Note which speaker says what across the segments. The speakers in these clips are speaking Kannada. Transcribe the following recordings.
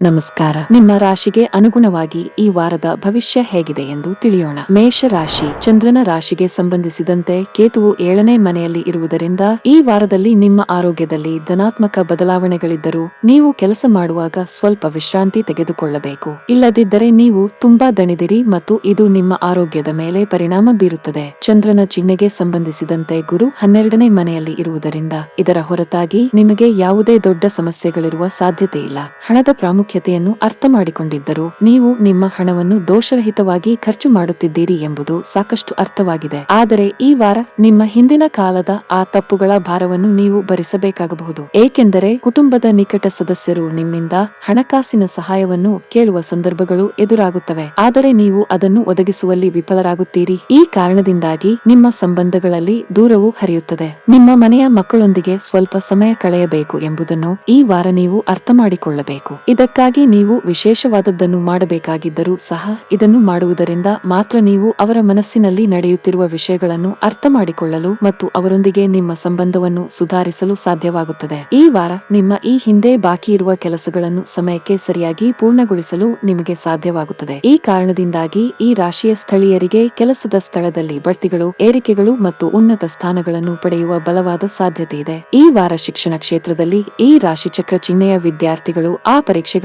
Speaker 1: ನಮಸ್ಕಾರ. ನಿಮ್ಮ ರಾಶಿಗೆ ಅನುಗುಣವಾಗಿ ಈ ವಾರದ ಭವಿಷ್ಯ ಹೇಗಿದೆ ಎಂದು ತಿಳಿಯೋಣ. ಮೇಷ ರಾಶಿ. ಚಂದ್ರನ ರಾಶಿಗೆ ಸಂಬಂಧಿಸಿದಂತೆ ಕೇತುವು 7ನೇ ಮನೆಯಲ್ಲಿ ಇರುವುದರಿಂದ ಈ ವಾರದಲ್ಲಿ ನಿಮ್ಮ ಆರೋಗ್ಯದಲ್ಲಿ ಧನಾತ್ಮಕ ಬದಲಾವಣೆಗಳಿದ್ದರೂ ನೀವು ಕೆಲಸ ಮಾಡುವಾಗ ಸ್ವಲ್ಪ ವಿಶ್ರಾಂತಿ ತೆಗೆದುಕೊಳ್ಳಬೇಕು. ಇಲ್ಲದಿದ್ದರೆ ನೀವು ತುಂಬಾ ದಣಿದಿರಿ ಮತ್ತು ಇದು ನಿಮ್ಮ ಆರೋಗ್ಯದ ಮೇಲೆ ಪರಿಣಾಮ ಬೀರುತ್ತದೆ. ಚಂದ್ರನ ಚಿಹ್ನೆಗೆ ಸಂಬಂಧಿಸಿದಂತೆ ಗುರು 12ನೇ ಮನೆಯಲ್ಲಿ ಇರುವುದರಿಂದ ಇದರ ಹೊರತಾಗಿ ನಿಮಗೆ ಯಾವುದೇ ದೊಡ್ಡ ಸಮಸ್ಯೆಗಳಿರುವ ಸಾಧ್ಯತೆ ಇಲ್ಲ. ಹಣದ ಪ್ರಾಮುಖ್ಯತೆಯನ್ನು ಅರ್ಥ ಮಾಡಿಕೊಂಡಿದ್ದರೂ ನೀವು ನಿಮ್ಮ ಹಣವನ್ನು ದೋಷರಹಿತವಾಗಿ ಖರ್ಚು ಮಾಡುತ್ತಿದ್ದೀರಿ ಎಂಬುದು ಸಾಕಷ್ಟು ಅರ್ಥವಾಗಿದೆ. ಆದರೆ ಈ ವಾರ ನಿಮ್ಮ ಹಿಂದಿನ ಕಾಲದ ಆ ತಪ್ಪುಗಳ ಭಾರವನ್ನು ನೀವು ಭರಿಸಬೇಕಾಗಬಹುದು. ಏಕೆಂದರೆ ಕುಟುಂಬದ ನಿಕಟ ಸದಸ್ಯರು ನಿಮ್ಮಿಂದ ಹಣಕಾಸಿನ ಸಹಾಯವನ್ನು ಕೇಳುವ ಸಂದರ್ಭಗಳು ಎದುರಾಗುತ್ತವೆ. ಆದರೆ ನೀವು ಅದನ್ನು ಒದಗಿಸುವಲ್ಲಿ ವಿಫಲರಾಗುತ್ತೀರಿ. ಈ ಕಾರಣದಿಂದಾಗಿ ನಿಮ್ಮ ಸಂಬಂಧಗಳಲ್ಲಿ ದೂರವು ಹರಿಯುತ್ತದೆ. ನಿಮ್ಮ ಮನೆಯ ಮಕ್ಕಳೊಂದಿಗೆ ಸ್ವಲ್ಪ ಸಮಯ ಕಳೆಯಬೇಕು ಎಂಬುದನ್ನು ಈ ವಾರ ನೀವು ಅರ್ಥ ಮಾಡಿಕೊಳ್ಳಬೇಕು. ಇದಕ್ಕಾಗಿ ನೀವು ವಿಶೇಷವಾದದ್ದನ್ನು ಮಾಡಬೇಕಾಗಿದ್ದರೂ ಸಹ ಇದನ್ನು ಮಾಡುವುದರಿಂದ ಮಾತ್ರ ನೀವು ಅವರ ಮನಸ್ಸಿನಲ್ಲಿ ನಡೆಯುತ್ತಿರುವ ವಿಷಯಗಳನ್ನು ಅರ್ಥ ಮಾಡಿಕೊಳ್ಳಲು ಮತ್ತು ಅವರೊಂದಿಗೆ ನಿಮ್ಮ ಸಂಬಂಧವನ್ನು ಸುಧಾರಿಸಲು ಸಾಧ್ಯವಾಗುತ್ತದೆ. ಈ ವಾರ ನಿಮ್ಮ ಈ ಹಿಂದೆ ಬಾಕಿ ಇರುವ ಕೆಲಸಗಳನ್ನು ಸಮಯಕ್ಕೆ ಸರಿಯಾಗಿ ಪೂರ್ಣಗೊಳಿಸಲು ನಿಮಗೆ ಸಾಧ್ಯವಾಗುತ್ತದೆ. ಈ ಕಾರಣದಿಂದಾಗಿ ಈ ರಾಶಿಯ ಸ್ಥಳೀಯರಿಗೆ ಕೆಲಸದ ಸ್ಥಳದಲ್ಲಿ ಬಡ್ತಿಗಳು, ಏರಿಕೆಗಳು ಮತ್ತು ಉನ್ನತ ಸ್ಥಾನಗಳನ್ನು ಪಡೆಯುವ ಬಲವಾದ ಸಾಧ್ಯತೆ ಇದೆ. ಈ ವಾರ ಶಿಕ್ಷಣ ಕ್ಷೇತ್ರದಲ್ಲಿ ಈ ರಾಶಿ ಚಕ್ರ ಚಿಹ್ನೆಯ ವಿದ್ಯಾರ್ಥಿಗಳು ಆ ಪರೀಕ್ಷೆಗಳಲ್ಲಿ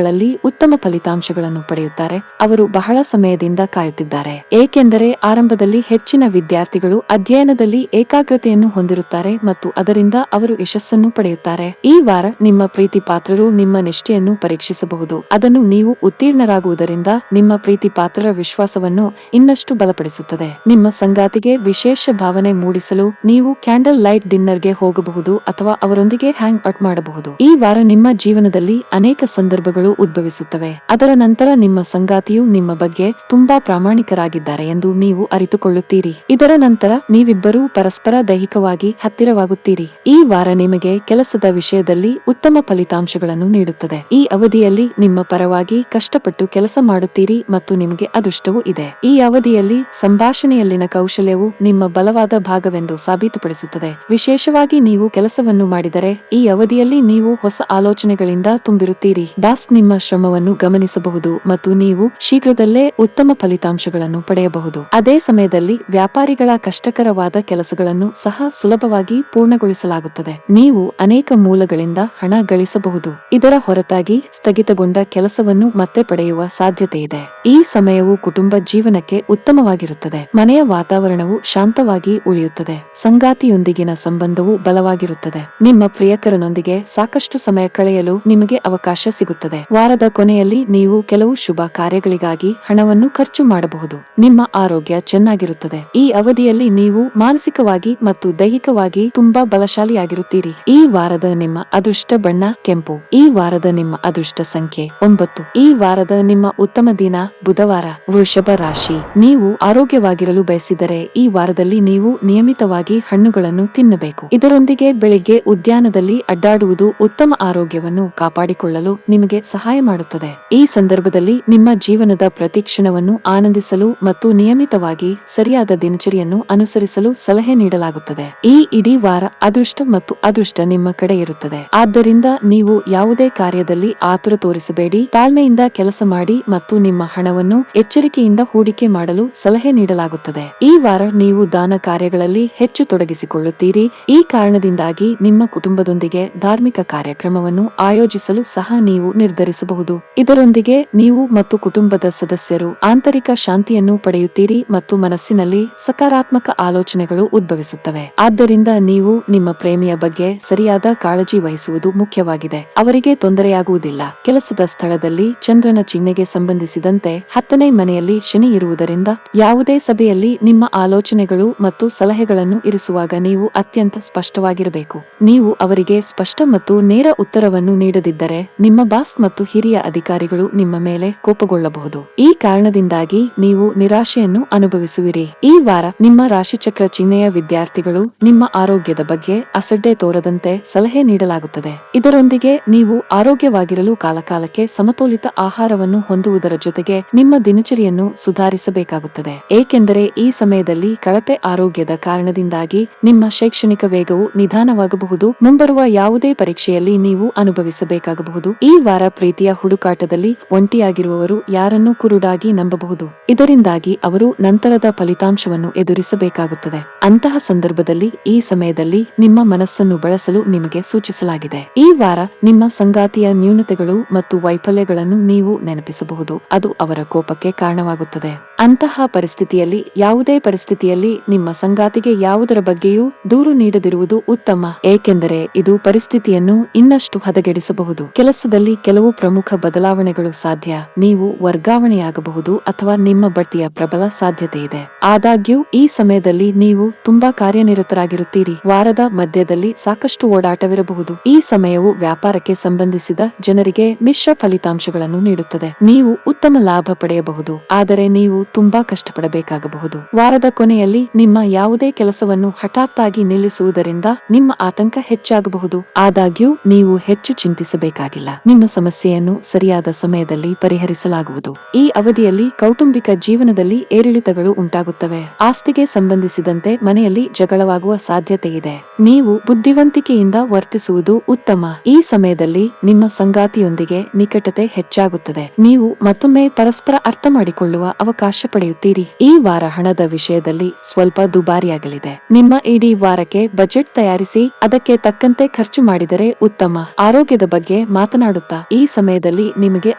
Speaker 1: ಉತ್ತಮ ಫಲಿತಾಂಶಗಳನ್ನು ಪಡೆಯುತ್ತಾರೆ. ಅವರು ಬಹಳ ಸಮಯದಿಂದ ಕಾಯುತ್ತಿದ್ದಾರೆ. ಏಕೆಂದರೆ ಆರಂಭದಲ್ಲಿ ಹೆಚ್ಚಿನ ವಿದ್ಯಾರ್ಥಿಗಳು ಅಧ್ಯಯನದಲ್ಲಿ ಏಕಾಗ್ರತೆಯನ್ನು ಹೊಂದಿರುತ್ತಾರೆ ಮತ್ತು ಅದರಿಂದ ಅವರು ಯಶಸ್ಸನ್ನು ಪಡೆಯುತ್ತಾರೆ. ಈ ವಾರ ನಿಮ್ಮ ಪ್ರೀತಿ ಪಾತ್ರರು ನಿಮ್ಮ ನಿಷ್ಠೆಯನ್ನು ಪರೀಕ್ಷಿಸಬಹುದು. ಅದನ್ನು ನೀವು ಉತ್ತೀರ್ಣರಾಗುವುದರಿಂದ ನಿಮ್ಮ ಪ್ರೀತಿ ಪಾತ್ರರ ವಿಶ್ವಾಸವನ್ನು ಇನ್ನಷ್ಟು ಬಲಪಡಿಸುತ್ತದೆ. ನಿಮ್ಮ ಸಂಗಾತಿಗೆ ವಿಶೇಷ ಭಾವನೆ ಮೂಡಿಸಲು ನೀವು ಕ್ಯಾಂಡಲ್ ಲೈಟ್ ಡಿನ್ನರ್ಗೆ ಹೋಗಬಹುದು ಅಥವಾ ಅವರೊಂದಿಗೆ ಹ್ಯಾಂಗ್ ಔಟ್ ಮಾಡಬಹುದು. ಈ ವಾರ ನಿಮ್ಮ ಜೀವನದಲ್ಲಿ ಅನೇಕ ಸಂದರ್ಭಗಳು ಉದ್ಭವಿಸುತ್ತವೆ. ಅದರ ನಂತರ ನಿಮ್ಮ ಸಂಗಾತಿಯು ನಿಮ್ಮ ಬಗ್ಗೆ ತುಂಬಾ ಪ್ರಾಮಾಣಿಕರಾಗಿದ್ದಾರೆ ಎಂದು ನೀವು ಅರಿತುಕೊಳ್ಳುತ್ತೀರಿ. ಇದರ ನಂತರ ನೀವಿಬ್ಬರೂ ಪರಸ್ಪರ ದೈಹಿಕವಾಗಿ ಹತ್ತಿರವಾಗುತ್ತೀರಿ. ಈ ವಾರ ನಿಮಗೆ ಕೆಲಸದ ವಿಷಯದಲ್ಲಿ ಉತ್ತಮ ಫಲಿತಾಂಶಗಳನ್ನು ನೀಡುತ್ತದೆ. ಈ ಅವಧಿಯಲ್ಲಿ ನಿಮ್ಮ ಪರವಾಗಿ ಕಷ್ಟಪಟ್ಟು ಕೆಲಸ ಮಾಡುತ್ತೀರಿ ಮತ್ತು ನಿಮಗೆ ಅದೃಷ್ಟವೂ ಇದೆ. ಈ ಅವಧಿಯಲ್ಲಿ ಸಂಭಾಷಣೆಯಲ್ಲಿನ ಕೌಶಲ್ಯವು ನಿಮ್ಮ ಬಲವಾದ ಭಾಗವೆಂದು ಸಾಬೀತುಪಡಿಸುತ್ತದೆ. ವಿಶೇಷವಾಗಿ ನೀವು ಕೆಲಸವನ್ನು ಮಾಡಿದರೆ ಈ ಅವಧಿಯಲ್ಲಿ ನೀವು ಹೊಸ ಆಲೋಚನೆಗಳಿಂದ ತುಂಬಿರುತ್ತೀರಿ. ಬಾಸ್ ನಿಮ್ಮ ಶ್ರಮವನ್ನು ಗಮನಿಸಬಹುದು ಮತ್ತು ನೀವು ಶೀಘ್ರದಲ್ಲೇ ಉತ್ತಮ ಫಲಿತಾಂಶಗಳನ್ನು ಪಡೆಯಬಹುದು. ಅದೇ ಸಮಯದಲ್ಲಿ ವ್ಯಾಪಾರಿಗಳ ಕಷ್ಟಕರವಾದ ಕೆಲಸಗಳನ್ನು ಸಹ ಸುಲಭವಾಗಿ ಪೂರ್ಣಗೊಳಿಸಲಾಗುತ್ತದೆ. ನೀವು ಅನೇಕ ಮೂಲಗಳಿಂದ ಹಣ ಗಳಿಸಬಹುದು. ಇದರ ಹೊರತಾಗಿ ಸ್ಥಗಿತಗೊಂಡ ಕೆಲಸವನ್ನು ಮತ್ತೆ ಪಡೆಯುವ ಸಾಧ್ಯತೆ ಇದೆ. ಈ ಸಮಯವು ಕುಟುಂಬ ಜೀವನಕ್ಕೆ ಉತ್ತಮವಾಗಿರುತ್ತದೆ. ಮನೆಯ ವಾತಾವರಣವು ಶಾಂತವಾಗಿ ಉಳಿಯುತ್ತದೆ. ಸಂಗಾತಿಯೊಂದಿಗಿನ ಸಂಬಂಧವು ಬಲವಾಗಿರುತ್ತದೆ. ನಿಮ್ಮ ಪ್ರಿಯಕರನೊಂದಿಗೆ ಸಾಕಷ್ಟು ಸಮಯ ಕಳೆಯಲು ನಿಮಗೆ ಅವಕಾಶ ಸಿಗುತ್ತದೆ. ವಾರದ ಕೊನೆಯಲ್ಲಿ ನೀವು ಕೆಲವು ಶುಭ ಕಾರ್ಯಗಳಿಗಾಗಿ ಹಣವನ್ನು ಖರ್ಚು ಮಾಡಬಹುದು. ನಿಮ್ಮ ಆರೋಗ್ಯ ಚೆನ್ನಾಗಿರುತ್ತದೆ. ಈ ಅವಧಿಯಲ್ಲಿ ನೀವು ಮಾನಸಿಕವಾಗಿ ಮತ್ತು ದೈಹಿಕವಾಗಿ ತುಂಬಾ ಬಲಶಾಲಿಯಾಗಿರುತ್ತೀರಿ. ಈ ವಾರದ ನಿಮ್ಮ ಅದೃಷ್ಟ ಬಣ್ಣ ಕೆಂಪು. ಈ ವಾರದ ನಿಮ್ಮ ಅದೃಷ್ಟ ಸಂಖ್ಯೆ 9. ಈ ವಾರದ ನಿಮ್ಮ ಉತ್ತಮ ದಿನ ಬುಧವಾರ. ವೃಷಭ ರಾಶಿ. ನೀವು ಆರೋಗ್ಯವಾಗಿರಲು ಬಯಸಿದರೆ ಈ ವಾರದಲ್ಲಿ ನೀವು ನಿಯಮಿತವಾಗಿ ಹಣ್ಣುಗಳನ್ನು ತಿನ್ನಬೇಕು. ಇದರೊಂದಿಗೆ ಬೆಳಿಗ್ಗೆ ಉದ್ಯಾನದಲ್ಲಿ ಅಡ್ಡಾಡುವುದು ಉತ್ತಮ ಆರೋಗ್ಯವನ್ನು ಕಾಪಾಡಿಕೊಳ್ಳಲು ನಿಮಗೆ ಸಹಾಯ ಮಾಡುತ್ತದೆ. ಈ ಸಂದರ್ಭದಲ್ಲಿ ನಿಮ್ಮ ಜೀವನದ ಪ್ರತಿ ಕ್ಷಣವನ್ನು ಆನಂದಿಸಲು ಮತ್ತು ನಿಯಮಿತವಾಗಿ ಸರಿಯಾದ ದಿನಚರಿಯನ್ನು ಅನುಸರಿಸಲು ಸಲಹೆ ನೀಡಲಾಗುತ್ತದೆ. ಈ ಇಡೀ ವಾರ ಅದೃಷ್ಟ ಮತ್ತು ಅದೃಷ್ಟ ನಿಮ್ಮ ಕಡೆ ಇರುತ್ತದೆ. ಆದ್ದರಿಂದ ನೀವು ಯಾವುದೇ ಕಾರ್ಯದಲ್ಲಿ ಆತುರ ತೋರಿಸಬೇಡಿ. ತಾಳ್ಮೆಯಿಂದ ಕೆಲಸ ಮಾಡಿ ಮತ್ತು ನಿಮ್ಮ ಹಣವನ್ನು ಎಚ್ಚರಿಕೆಯಿಂದ ಹೂಡಿಕೆ ಮಾಡಲು ಸಲಹೆ ನೀಡಲಾಗುತ್ತದೆ. ಈ ವಾರ ನೀವು ದಾನ ಕಾರ್ಯಗಳಲ್ಲಿ ಹೆಚ್ಚು ತೊಡಗಿಸಿಕೊಳ್ಳುತ್ತೀರಿ. ಈ ಕಾರಣದಿಂದಾಗಿ ನಿಮ್ಮ ಕುಟುಂಬದೊಂದಿಗೆ ಧಾರ್ಮಿಕ ಕಾರ್ಯಕ್ರಮವನ್ನು ಆಯೋಜಿಸಲು ಸಹ ನೀವು ನಿರ್ಧರಿಸಬಹುದು. ಇದರೊಂದಿಗೆ ನೀವು ಮತ್ತು ಕುಟುಂಬದ ಸದಸ್ಯರು ಆಂತರಿಕ ಶಾಂತಿಯನ್ನು ಪಡೆಯುತ್ತೀರಿ ಮತ್ತು ಮನಸ್ಸಿನಲ್ಲಿ ಸಕಾರಾತ್ಮಕ ಆಲೋಚನೆಗಳು ಉದ್ಭವಿಸುತ್ತವೆ. ಆದ್ದರಿಂದ ನೀವು ನಿಮ್ಮ ಪ್ರೇಮಿಯ ಬಗ್ಗೆ ಸರಿಯಾದ ಕಾಳಜಿ ವಹಿಸುವುದು ಮುಖ್ಯವಾಗಿದೆ. ಅವರಿಗೆ ತೊಂದರೆಯಾಗುವುದಿಲ್ಲ. ಕೆಲಸದ ಸ್ಥಳದಲ್ಲಿ ಚಂದ್ರನ ಚಿಹ್ನೆಗೆ ಸಂಬಂಧಿಸಿದಂತೆ 10ನೇ ಮನೆಯಲ್ಲಿ ಶನಿ ಇರುವುದರಿಂದ ಯಾವುದೇ ಸಭೆಯಲ್ಲಿ ನಿಮ್ಮ ಆಲೋಚನೆಗಳು ಮತ್ತು ಸಲಹೆಗಳನ್ನು ಇರಿಸುವಾಗ ನೀವು ಅತ್ಯಂತ ಸ್ಪಷ್ಟವಾಗಿರಬೇಕು. ನೀವು ಅವರಿಗೆ ಸ್ಪಷ್ಟ ಮತ್ತು ನೇರ ಉತ್ತರವನ್ನು ನೀಡದಿದ್ದರೆ ನಿಮ್ಮ ಬಾಸ್ ಮತ್ತು ಹಿರಿಯ ಅಧಿಕಾರಿಗಳು ನಿಮ್ಮ ಮೇಲೆ ಕೋಪಗೊಳ್ಳಬಹುದು. ಈ ಕಾರಣದಿಂದಾಗಿ ನೀವು ನಿರಾಶೆಯನ್ನು ಅನುಭವಿಸುವಿರಿ. ಈ ವಾರ ನಿಮ್ಮ ರಾಶಿಚಕ್ರ ಚಿಹ್ನೆಯ ವಿದ್ಯಾರ್ಥಿಗಳು ನಿಮ್ಮ ಆರೋಗ್ಯದ ಬಗ್ಗೆ ಅಸಡ್ಡೆ ತೋರದಂತೆ ಸಲಹೆ ನೀಡಲಾಗುತ್ತದೆ. ಇದರೊಂದಿಗೆ ನೀವು ಆರೋಗ್ಯವಾಗಿರಲು ಕಾಲಕಾಲಕ್ಕೆ ಸಮತೋಲಿತ ಆಹಾರವನ್ನು ಹೊಂದುವುದರ ಜೊತೆಗೆ ನಿಮ್ಮ ದಿನಚರಿಯನ್ನು ಸುಧಾರಿಸಬೇಕಾಗುತ್ತದೆ. ಏಕೆಂದರೆ ಈ ಸಮಯದಲ್ಲಿ ಕಳಪೆ ಆರೋಗ್ಯದ ಕಾರಣದಿಂದಾಗಿ ನಿಮ್ಮ ಶೈಕ್ಷಣಿಕ ವೇಗವು ನಿಧಾನವಾಗಬಹುದು. ಮುಂಬರುವ ಯಾವುದೇ ಪರೀಕ್ಷೆಯಲ್ಲಿ ನೀವು ಅನುಭವಿಸಬೇಕಾಗಬಹುದು. ಈ ವಾರ ಪ್ರೀತಿಯ ಹುಡುಕಾಟದಲ್ಲಿ ಒಂಟಿಯಾಗಿರುವವರು ಯಾರನ್ನೂ ಕುರುಡಾಗಿ ನಂಬಬಹುದು. ಇದರಿಂದಾಗಿ ಅವರು ನಂತರದ ಫಲಿತಾಂಶವನ್ನು ಎದುರಿಸಬೇಕಾಗುತ್ತದೆ. ಅಂತಹ ಸಂದರ್ಭದಲ್ಲಿ ಈ ಸಮಯದಲ್ಲಿ ನಿಮ್ಮ ಮನಸ್ಸನ್ನು ಬಳಸಲು ನಿಮಗೆ ಸೂಚಿಸಲಾಗಿದೆ. ಈ ವಾರ ನಿಮ್ಮ ಸಂಗಾತಿಯ ನ್ಯೂನತೆಗಳು ಮತ್ತು ವೈಫಲ್ಯಗಳನ್ನು ನೀವು ನೆನಪಿಸಬಹುದು. ಅದು ಅವರ ಕೋಪಕ್ಕೆ ಕಾರಣವಾಗುತ್ತದೆ. ಅಂತಹ ಪರಿಸ್ಥಿತಿಯಲ್ಲಿ ಯಾವುದೇ ಪರಿಸ್ಥಿತಿಯಲ್ಲಿ ನಿಮ್ಮ ಸಂಗಾತಿಗೆ ಯಾವುದರ ಬಗ್ಗೆಯೂ ದೂರು ನೀಡದಿರುವುದು ಉತ್ತಮ, ಏಕೆಂದರೆ ಇದು ಪರಿಸ್ಥಿತಿಯನ್ನು ಇನ್ನಷ್ಟು ಹದಗೆಡಿಸಬಹುದು. ಕೆಲಸದಲ್ಲಿ ಕೆಲವು ಪ್ರಮುಖ ಬದಲಾವಣೆಗಳು ಸಾಧ್ಯ. ನೀವು ವರ್ಗಾವಣೆಯಾಗಬಹುದು ಅಥವಾ ನಿಮ್ಮ ಬಡ್ತಿಯ ಪ್ರಬಲ ಸಾಧ್ಯತೆ ಇದೆ. ಆದಾಗ್ಯೂ ಈ ಸಮಯದಲ್ಲಿ ನೀವು ತುಂಬಾ ಕಾರ್ಯನಿರತರಾಗಿರುತ್ತೀರಿ. ವಾರದ ಮಧ್ಯದಲ್ಲಿ ಸಾಕಷ್ಟು ಓಡಾಟವಿರಬಹುದು. ಈ ಸಮಯವು ವ್ಯಾಪಾರಕ್ಕೆ ಸಂಬಂಧಿಸಿದ ಜನರಿಗೆ ಮಿಶ್ರ ಫಲಿತಾಂಶಗಳನ್ನು ನೀಡುತ್ತದೆ. ನೀವು ಉತ್ತಮ ಲಾಭ ಪಡೆಯಬಹುದು, ಆದರೆ ನೀವು ತುಂಬಾ ಕಷ್ಟಪಡಬೇಕಾಗಬಹುದು. ವಾರದ ಕೊನೆಯಲ್ಲಿ ನಿಮ್ಮ ಯಾವುದೇ ಕೆಲಸವನ್ನು ಹಠಾತ್ತಾಗಿ ನಿಲ್ಲಿಸುವುದರಿಂದ ನಿಮ್ಮ ಆತಂಕ ಹೆಚ್ಚಾಗಬಹುದು. ಆದಾಗ್ಯೂ ನೀವು ಹೆಚ್ಚು ಚಿಂತಿಸಬೇಕಾಗಿಲ್ಲ. ನಿಮ್ಮ ಸಮಸ್ಯೆಯನ್ನು ಸರಿಯಾದ ಸಮಯದಲ್ಲಿ ಪರಿಹರಿಸಲಾಗುವುದು. ಈ ಅವಧಿಯಲ್ಲಿ ಕೌಟುಂಬಿಕ ಜೀವನದಲ್ಲಿ ಏರಿಳಿತಗಳು ಉಂಟಾಗುತ್ತವೆ. ಆಸ್ತಿಗೆ ಸಂಬಂಧಿಸಿದಂತೆ ಮನೆಯಲ್ಲಿ ಜಗಳವಾಗುವ ಸಾಧ್ಯತೆ ಇದೆ. ನೀವು ಬುದ್ಧಿವಂತಿಕೆಯಿಂದ ವರ್ತಿಸುವುದು ಉತ್ತಮ. ಈ ಸಮಯದಲ್ಲಿ ನಿಮ್ಮ ಸಂಗಾತಿಯೊಂದಿಗೆ ನಿಕಟತೆ ಹೆಚ್ಚಾಗುತ್ತದೆ. ನೀವು ಮತ್ತೊಮ್ಮೆ ಪರಸ್ಪರ ಅರ್ಥ ಮಾಡಿಕೊಳ್ಳುವ ಅವಕಾಶ ಪಡೆಯುತ್ತೀರಿ. ಈ ವಾರ ಹಣದ ವಿಷಯದಲ್ಲಿ ಸ್ವಲ್ಪ ದುಬಾರಿಯಾಗಲಿದೆ. ನಿಮ್ಮ ಇಡೀ ವಾರಕ್ಕೆ ಬಜೆಟ್ ತಯಾರಿಸಿ ಅದಕ್ಕೆ ತಕ್ಕಂತೆ ಖರ್ಚು ಮಾಡಿದರೆ ಉತ್ತಮ. ಆರೋಗ್ಯದ ಬಗ್ಗೆ ಮಾತನಾಡುತ್ತಾ ಈ ಸಮಯದಲ್ಲಿ ನಿಮಗೆ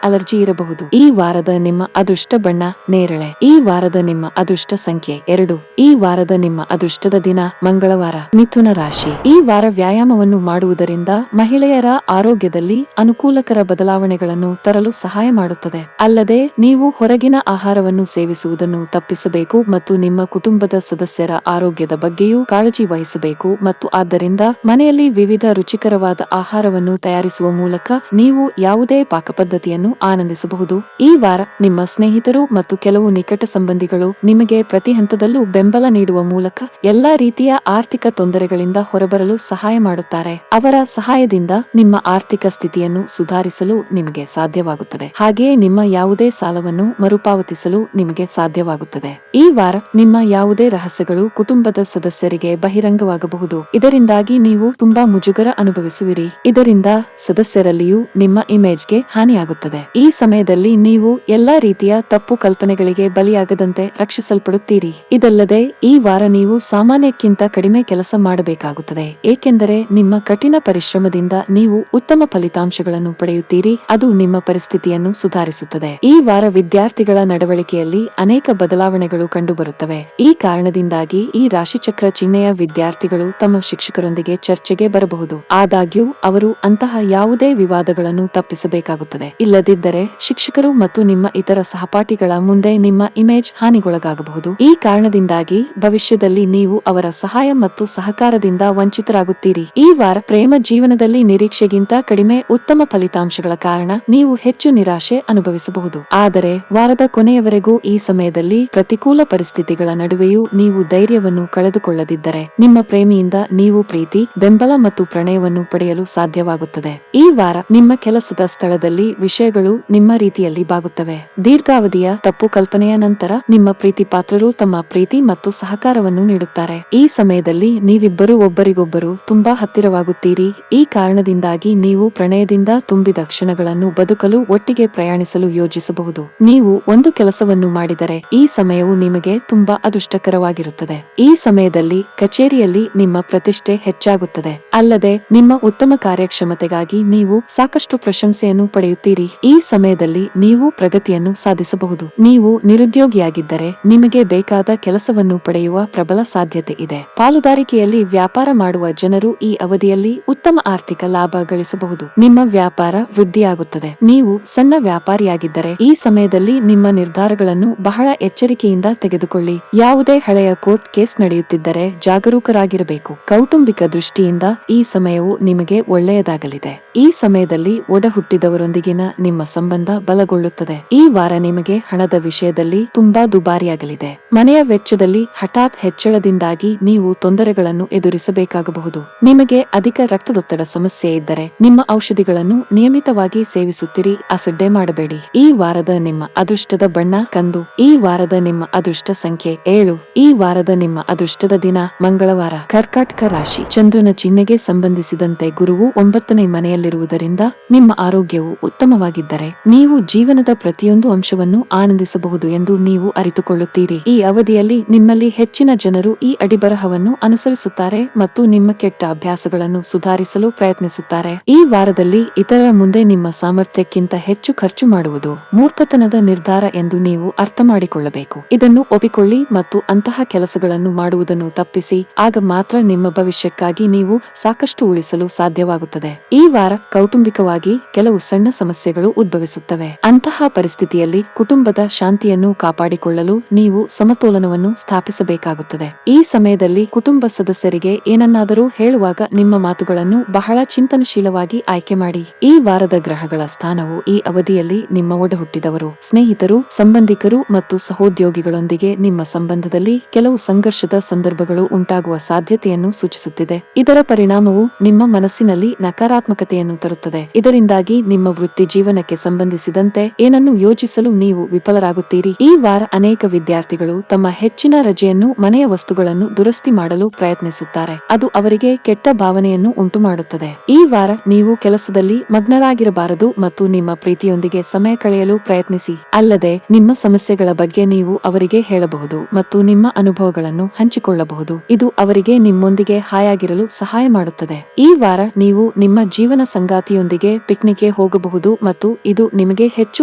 Speaker 1: ಅಲರ್ಜಿ ಇರಬಹುದು. ಈ ವಾರದ ನಿಮ್ಮ ಅದೃಷ್ಟ ಬಣ್ಣ ನೇರಳೆ. ಈ ವಾರದ ನಿಮ್ಮ ಅದೃಷ್ಟ ಸಂಖ್ಯೆ 2. ಈ ವಾರದ ನಿಮ್ಮ ಅದೃಷ್ಟದ ದಿನ ಮಂಗಳವಾರ. ಮಿಥುನ ರಾಶಿ. ಈ ವಾರ ವ್ಯಾಯಾಮವನ್ನು ಮಾಡುವುದರಿಂದ ಮಹಿಳೆಯರ ಆರೋಗ್ಯದಲ್ಲಿ ಅನುಕೂಲಕರ ಬದಲಾವಣೆಗಳನ್ನು ತರಲು ಸಹಾಯ ಮಾಡುತ್ತದೆ. ಅಲ್ಲದೆ ನೀವು ಹೊರಗಿನ ಆಹಾರವನ್ನು ಸೇವಿಸುವುದನ್ನು ತಪ್ಪಿಸಬೇಕು ಮತ್ತು ನಿಮ್ಮ ಕುಟುಂಬದ ಸದಸ್ಯರ ಆರೋಗ್ಯದ ಬಗ್ಗೆಯೂ ಕಾಳಜಿ ವಹಿಸಬೇಕು ಮತ್ತು ಆದ್ದರಿಂದ ಮನೆಯಲ್ಲಿ ವಿವಿಧ ರುಚಿಕರವಾದ ಆಹಾರವನ್ನು ತಯಾರಿಸುವ ಮೂಲಕ ನೀವು ಯಾವುದೇ ಪಾಕಪದ್ಧತಿಯನ್ನು ಆನಂದಿಸಬಹುದು. ಈ ವಾರ ನಿಮ್ಮ ಸ್ನೇಹಿತರು ಮತ್ತು ಕೆಲವು ನಿಕಟ ಸಂಬಂಧಿಗಳು ನಿಮಗೆ ಪ್ರತಿ ಹಂತದಲ್ಲೂ ಬೆಂಬಲ ನೀಡುವ ಮೂಲಕ ಎಲ್ಲಾ ರೀತಿಯ ಆರ್ಥಿಕ ತೊಂದರೆಗಳಿಂದ ಹೊರಬರಲು ಸಹಾಯ ಮಾಡುತ್ತಾರೆ. ಅವರ ಸಹಾಯದಿಂದ ನಿಮ್ಮ ಆರ್ಥಿಕ ಸ್ಥಿತಿಯನ್ನು ಸುಧಾರಿಸಲು ನಿಮಗೆ ಸಾಧ್ಯವಾಗುತ್ತದೆ. ಹಾಗೆಯೇ ನಿಮ್ಮ ಯಾವುದೇ ಸಾಲವನ್ನು ಮರುಪಾವತಿಸಲು ನಿಮಗೆ ಸಾಧ್ಯವಾಗುತ್ತದೆ. ಈ ವಾರ ನಿಮ್ಮ ಯಾವುದೇ ರಹಸ್ಯಗಳು ಕುಟುಂಬದ ಸದಸ್ಯರಿಗೆ ಬಹಿರಂಗವಾಗಬಹುದು. ಇದರಿಂದಾಗಿ ನೀವು ತುಂಬಾ ಮುಜುಗರ ಅನುಭವಿಸುವಿರಿ. ಇದರಿಂದ ಸದಸ್ಯರಲ್ಲಿಯೂ ನಿಮ್ಮ ಇಮೇಜ್ಗೆ ಹಾನಿಯಾಗುತ್ತದೆ. ಈ ಸಮಯದಲ್ಲಿ ನೀವು ಎಲ್ಲಾ ರೀತಿಯ ತಪ್ಪು ಕಲ್ಪನೆಗಳಿಗೆ ಬಲಿಯಾಗದಂತೆ ರಕ್ಷಿಸಲ್ಪಡುತ್ತೀರಿ. ಇದಲ್ಲದೆ ಈ ವಾರ ನೀವು ಸಾಮಾನ್ಯಕ್ಕಿಂತ ಕಡಿಮೆ ಕೆಲಸ ಮಾಡಬೇಕಾಗುತ್ತದೆ, ಏಕೆಂದರೆ ನಿಮ್ಮ ಕಠಿಣ ಪರಿಶ್ರಮದಿಂದ ನೀವು ಉತ್ತಮ ಫಲಿತಾಂಶಗಳನ್ನು ಪಡೆಯುತ್ತೀರಿ. ಅದು ನಿಮ್ಮ ಪರಿಸ್ಥಿತಿಯನ್ನು ಸುಧಾರಿಸುತ್ತದೆ. ಈ ವಾರ ವಿದ್ಯಾರ್ಥಿಗಳ ನಡವಳಿಕೆಯಲ್ಲಿ ಅನೇಕ ಬದಲಾವಣೆಗಳು ಕಂಡುಬರುತ್ತವೆ. ಈ ಕಾರಣದಿಂದಾಗಿ ಈ ರಾಶಿಚಕ್ರ ಚಿಹ್ನೆಯ ವಿದ್ಯಾರ್ಥಿಗಳು ತಮ್ಮ ಶಿಕ್ಷಕರೊಂದಿಗೆ ಚರ್ಚೆಗೆ ಬರಬಹುದು. ಆದಾಗ್ಯೂ ಅವರು ಅಂತಹ ಯಾವುದೇ ವಿವಾದಗಳನ್ನು ತಪ್ಪಿಸಬೇಕಾಗುತ್ತದೆ. ಇಲ್ಲದಿದ್ದರೆ ಶಿಕ್ಷಕರು ಮತ್ತು ನಿಮ್ಮ ಇತರ ಸಹಪಾಠಿಗಳ ಮುಂದೆ ನಿಮ್ಮ ಇಮೇಜ್ ಹಾನಿಗೊಳಗಾಗಬಹುದು. ಈ ಕಾರಣದಿಂದಾಗಿ ಭವಿಷ್ಯದಲ್ಲಿ ನೀವು ಅವರ ಸಹಾಯ ಮತ್ತು ಸಹಕಾರದಿಂದ ವಂಚಿತರಾಗುತ್ತೀರಿ. ಈ ವಾರ ಪ್ರೇಮ ಜೀವನದಲ್ಲಿ ನಿರೀಕ್ಷೆಗಿಂತ ಕಡಿಮೆ ಉತ್ತಮ ಫಲಿತಾಂಶಗಳ ಕಾರಣ ನೀವು ಹೆಚ್ಚು ನಿರಾಶೆ ಅನುಭವಿಸಬಹುದು. ಆದರೆ ವಾರದ ಕೊನೆಯವರೆಗೂ ಈ ಸಮಯದಲ್ಲಿ ಪ್ರತಿಕೂಲ ಪರಿಸ್ಥಿತಿಗಳ ನಡುವೆಯೂ ನೀವು ಧೈರ್ಯವನ್ನು ಕಳೆದುಕೊಳ್ಳದಿದ್ದರೆ ನಿಮ್ಮ ಪ್ರೇಮಿಯಿಂದ ನೀವು ಪ್ರೀತಿ, ಬೆಂಬಲ ಮತ್ತು ಪ್ರಣಯವನ್ನು ಪಡೆಯಲು ಸಾಧ್ಯವಾಗುತ್ತದೆ. ಈ ವಾರ ನಿಮ್ಮ ಕೆಲಸದ ಸ್ಥಳದಲ್ಲಿ ವಿಷಯಗಳು ನಿಮ್ಮ ರೀತಿಯಲ್ಲಿ ಬಾಗುತ್ತವೆ. ದೀರ್ಘಾವಧಿಯ ತಪ್ಪು ಕಲ್ಪನೆಯ ನಂತರ ನಿಮ್ಮ ಪ್ರೀತಿ ಪಾತ್ರರು ತಮ್ಮ ಪ್ರೀತಿ ಮತ್ತು ಸಹಕಾರವನ್ನು ನೀಡುತ್ತಾರೆ. ಈ ಸಮಯದಲ್ಲಿ ನೀವಿಬ್ಬರು ಒಬ್ಬರಿಗೊಬ್ಬರು ತುಂಬಾ ಹತ್ತಿರವಾಗುತ್ತೀರಿ. ಈ ಕಾರಣದಿಂದಾಗಿ ನೀವು ಪ್ರಣಯದಿಂದ ತುಂಬಿದ ಕ್ಷಣಗಳನ್ನು ಬದುಕಲು ಒಟ್ಟಿಗೆ ಪ್ರಯಾಣಿಸಲು ಯೋಜಿಸಬಹುದು. ನೀವು ಒಂದು ಕೆಲಸವನ್ನು ಮಾಡಿದರೆ ಈ ಸಮಯವು ನಿಮಗೆ ತುಂಬಾ ಅದೃಷ್ಟಕರವಾಗಿರುತ್ತದೆ. ಈ ಸಮಯದಲ್ಲಿ ಕಚೇರಿಯಲ್ಲಿ ನಿಮ್ಮ ಪ್ರತಿಷ್ಠೆ ಹೆಚ್ಚಾಗುತ್ತದೆ. ಅಲ್ಲದೆ ನಿಮ್ಮ ಉತ್ತಮ ಕಾರ್ಯಕ್ಷಮತೆಗಾಗಿ ನೀವು ಸಾಕಷ್ಟು ಪ್ರಶಂಸೆಯನ್ನು ಪಡೆಯುತ್ತೀರಿ. ಈ ಸಮಯದಲ್ಲಿ ನೀವು ಪ್ರಗತಿಯನ್ನು ಸಾಧಿಸಬಹುದು. ನೀವು ನಿರುದ್ಯೋಗಿಯಾಗಿದ್ದರೆ ನಿಮಗೆ ಬೇಕಾದ ಕೆಲಸವನ್ನು ಪಡೆಯುವ ಪ್ರಬಲ ಸಾಧ್ಯತೆ ಇದೆ. ಪಾಲುದಾರಿಕೆಯಲ್ಲಿ ವ್ಯಾಪಾರ ಮಾಡುವ ಜನರು ಈ ಅವಧಿಯಲ್ಲಿ ಉತ್ತಮ ಆರ್ಥಿಕ ಲಾಭ ಗಳಿಸಬಹುದು. ನಿಮ್ಮ ವ್ಯಾಪಾರ ವೃದ್ಧಿಯಾಗುತ್ತದೆ. ನೀವು ಸಣ್ಣ ವ್ಯಾಪಾರಿಯಾಗಿದ್ದರೆ ಈ ಸಮಯದಲ್ಲಿ ನಿಮ್ಮ ನಿರ್ಧಾರಗಳನ್ನು ಬಹಳ ಎಚ್ಚರಿಕೆಯಿಂದ ತೆಗೆದುಕೊಳ್ಳಿ. ಯಾವುದೇ ಹಳೆಯ ಕೋರ್ಟ್ ಕೇಸ್ ನಡೆಯುತ್ತಿದ್ದರೆ ಜಾಗರೂಕರಾಗಿರಬೇಕು. ಕೌಟುಂಬಿಕ ದೃಷ್ಟಿಯಿಂದ ಈ ಸಮಯವು ನಿಮಗೆ ಒಳ್ಳೆಯದಾಗಲಿದೆ. ಈ ಸಮಯದಲ್ಲಿ ಒಡಹುಟ್ಟಿದವರೊಂದಿಗಿನ ನಿಮ್ಮ ಸಂಬಂಧ ಬಲಗೊಳ್ಳುತ್ತದೆ. ಈ ವಾರ ನಿಮಗೆ ಹಣದ ವಿಷಯದಲ್ಲಿ ತುಂಬಾ ದುಬಾರಿಯಾಗಲಿದೆ. ಮನೆಯ ವೆಚ್ಚದಲ್ಲಿ ಹಠಾತ್ ಹೆಚ್ಚಳದಿಂದಾಗಿ ನೀವು ತೊಂದರೆಗಳನ್ನು ಎದುರಿಸಬೇಕಾಗಬಹುದು. ನಿಮಗೆ ಅಧಿಕ ರಕ್ತದೊತ್ತಡ ಸಮಸ್ಯೆ ಇದ್ದರೆ ನಿಮ್ಮ ಔಷಧಿಗಳನ್ನು ನಿಯಮಿತವಾಗಿ ಸೇವಿಸುತ್ತಿರಿ. ಅಸಡ್ಡೆ ಮಾಡಬೇಡಿ. ಈ ವಾರದ ನಿಮ್ಮ ಅದೃಷ್ಟದ ಬಣ್ಣ ಕಂದು. ಈ ವಾರದ ನಿಮ್ಮ ಅದೃಷ್ಟ ಸಂಖ್ಯೆ 7. ಈ ವಾರದ ನಿಮ್ಮ ಅದೃಷ್ಟದ ದಿನ ಮಂಗಳವಾರ. ಕರ್ಕಾಟಕ ರಾಶಿ. ಚಂದ್ರನ ಚಿಹ್ನೆಗೆ ಸಂಬಂಧಿಸಿದಂತೆ ಗುರುವು 9ನೇ ಮನೆಯಲ್ಲಿರುವುದರಿಂದ ನಿಮ್ಮ ಆರೋಗ್ಯವು ಉತ್ತಮವಾಗಿದ್ದರೆ ನೀವು ಜೀವನದ ಪ್ರತಿಯೊಂದು ಅಂಶವನ್ನು ಆನಂದಿಸಬಹುದು ಎಂದು ನೀವು ಅರಿತುಕೊಳ್ಳುತ್ತೀರಿ. ಈ ಅವಧಿಯಲ್ಲಿ ನಿಮ್ಮಲ್ಲಿ ಹೆಚ್ಚಿನ ಜನರು ಈ ಅಡಿಬರಹವನ್ನು ಅನುಸರಿಸುತ್ತಾರೆ ಮತ್ತು ನಿಮ್ಮ ಕೆಟ್ಟ ಅಭ್ಯಾಸಗಳನ್ನು ಸುಧಾರಿಸಲು ಪ್ರಯತ್ನಿಸುತ್ತಾರೆ. ಈ ವಾರದಲ್ಲಿ ಇತರರ ಮುಂದೆ ನಿಮ್ಮ ಸಾಮರ್ಥ್ಯಕ್ಕಿಂತ ಹೆಚ್ಚು ಖರ್ಚು ಮಾಡುವುದು ಮೂರ್ಖತನದ ನಿರ್ಧಾರ ಎಂದು ನೀವು ಅರ್ಥ ಮಾಡಿಕೊಳ್ಳಬೇಕು. ಇದನ್ನು ಒಪ್ಪಿಕೊಳ್ಳಿ ಮತ್ತು ಅಂತಹ ಕೆಲಸಗಳನ್ನು ಮಾಡುವುದನ್ನು ತಪ್ಪಿಸಿ. ಆಗ ಮಾತ್ರ ನಿಮ್ಮ ಭವಿಷ್ಯಕ್ಕಾಗಿ ನೀವು ಸಾಕಷ್ಟು ಉಳಿಸಲು ಸಾಧ್ಯವಾಗುತ್ತದೆ. ಈ ವಾರ ಕೌಟುಂಬಿಕವಾಗಿ ಕೆಲವು ಸಣ್ಣ ಸಮಸ್ಯೆಗಳು ಉದ್ಭವಿಸುತ್ತವೆ. ಅಂತಹ ಪರಿಸ್ಥಿತಿಯಲ್ಲಿ ಕುಟುಂಬದ ಶಾಂತಿಯನ್ನು ಕಾಪಾಡಿಕೊಳ್ಳಲು ನೀವು ಸಮತೋಲನವನ್ನು ಸ್ಥಾಪಿಸಬೇಕಾಗುತ್ತದೆ. ಈ ಸಮಯದಲ್ಲಿ ಕುಟುಂಬ ಸದಸ್ಯರಿಗೆ ಏನನ್ನಾದರೂ ಹೇಳುವಾಗ ನಿಮ್ಮ ಮಾತುಗಳನ್ನು ಬಹಳ ಚಿಂತನಶೀಲವಾಗಿ ಆಯ್ಕೆ ಮಾಡಿ. ಈ ವಾರದ ಗ್ರಹಗಳ ಸ್ಥಾನವು ಈ ಅವಧಿಯಲ್ಲಿ ನಿಮ್ಮ ಒಡಹುಟ್ಟಿದವರು, ಸ್ನೇಹಿತರು, ಸಂಬಂಧಿಕರು ಮತ್ತು ಸಹೋದ್ಯೋಗಿಗಳೊಂದಿಗೆ ನಿಮ್ಮ ಸಂಬಂಧದಲ್ಲಿ ಕೆಲವು ಸಂಘರ್ಷದ ಸಂದರ್ಭಗಳು ಉಂಟಾಗುವ ಸಾಧ್ಯತೆಯನ್ನು ಸೂಚಿಸುತ್ತಿದೆ. ಇದರ ಪರಿಣಾಮವು ನಿಮ್ಮ ಮನಸ್ಸಿನಲ್ಲಿ ನಕಾರಾತ್ಮಕತೆಯನ್ನು ತರುತ್ತದೆ. ಇದರಿಂದಾಗಿ ನಿಮ್ಮ ವೃತ್ತಿ ಜೀವನಕ್ಕೆ ಸಂಬಂಧಿಸಿದಂತೆ ಏನನ್ನು ಯೋಚಿಸಲು ನೀವು ವಿಫಲರಾಗುತ್ತೀರಿ. ಈ ವಾರ ಅನೇಕ ವಿದ್ಯಾರ್ಥಿಗಳು ತಮ್ಮ ಹೆಚ್ಚಿನ ರಜೆಯನ್ನು ಮನೆಯ ವಸ್ತುಗಳನ್ನು ದುರಸ್ತಿ ಮಾಡಲು ಪ್ರಯತ್ನಿಸುತ್ತಾರೆ. ಅದು ಅವರಿಗೆ ಕೆಟ್ಟ ಭಾವನೆಯನ್ನು ಉಂಟುಮಾಡುತ್ತದೆ. ಈ ವಾರ ನೀವು ಕೆಲಸದಲ್ಲಿ ಮಗ್ನರಾಗಿರಬಾರದು ಮತ್ತು ನಿಮ್ಮ ಪ್ರೀತಿಯೊಂದಿಗೆ ಸಮಯ ಕಳೆಯಲು ಪ್ರಯತ್ನಿಸಿ. ಅಲ್ಲದೆ ನಿಮ್ಮ ಸಮಸ್ಯೆಗಳ ಬಗ್ಗೆ ನೀವು ಅವರಿಗೆ ಹೇಳಬಹುದು ಮತ್ತು ನಿಮ್ಮ ಅನುಭವಗಳನ್ನು ಹಂಚಿಕೊಳ್ಳಬಹುದು. ಇದು ಅವರಿಗೆ ನಿಮ್ಮೊಂದಿಗೆ ಹಾಯಾಗಿರಲು ಸಹಾಯ ಮಾಡುತ್ತದೆ. ಈ ವಾರ ನೀವು ನಿಮ್ಮ ಜೀವನ ಸಂಗಾತಿಯೊಂದಿಗೆ ಪಿಕ್ನಿಕ್ಗೆ ಹೋಗಬಹುದು ಮತ್ತು ಇದು ನಿಮಗೆ ಹೆಚ್ಚು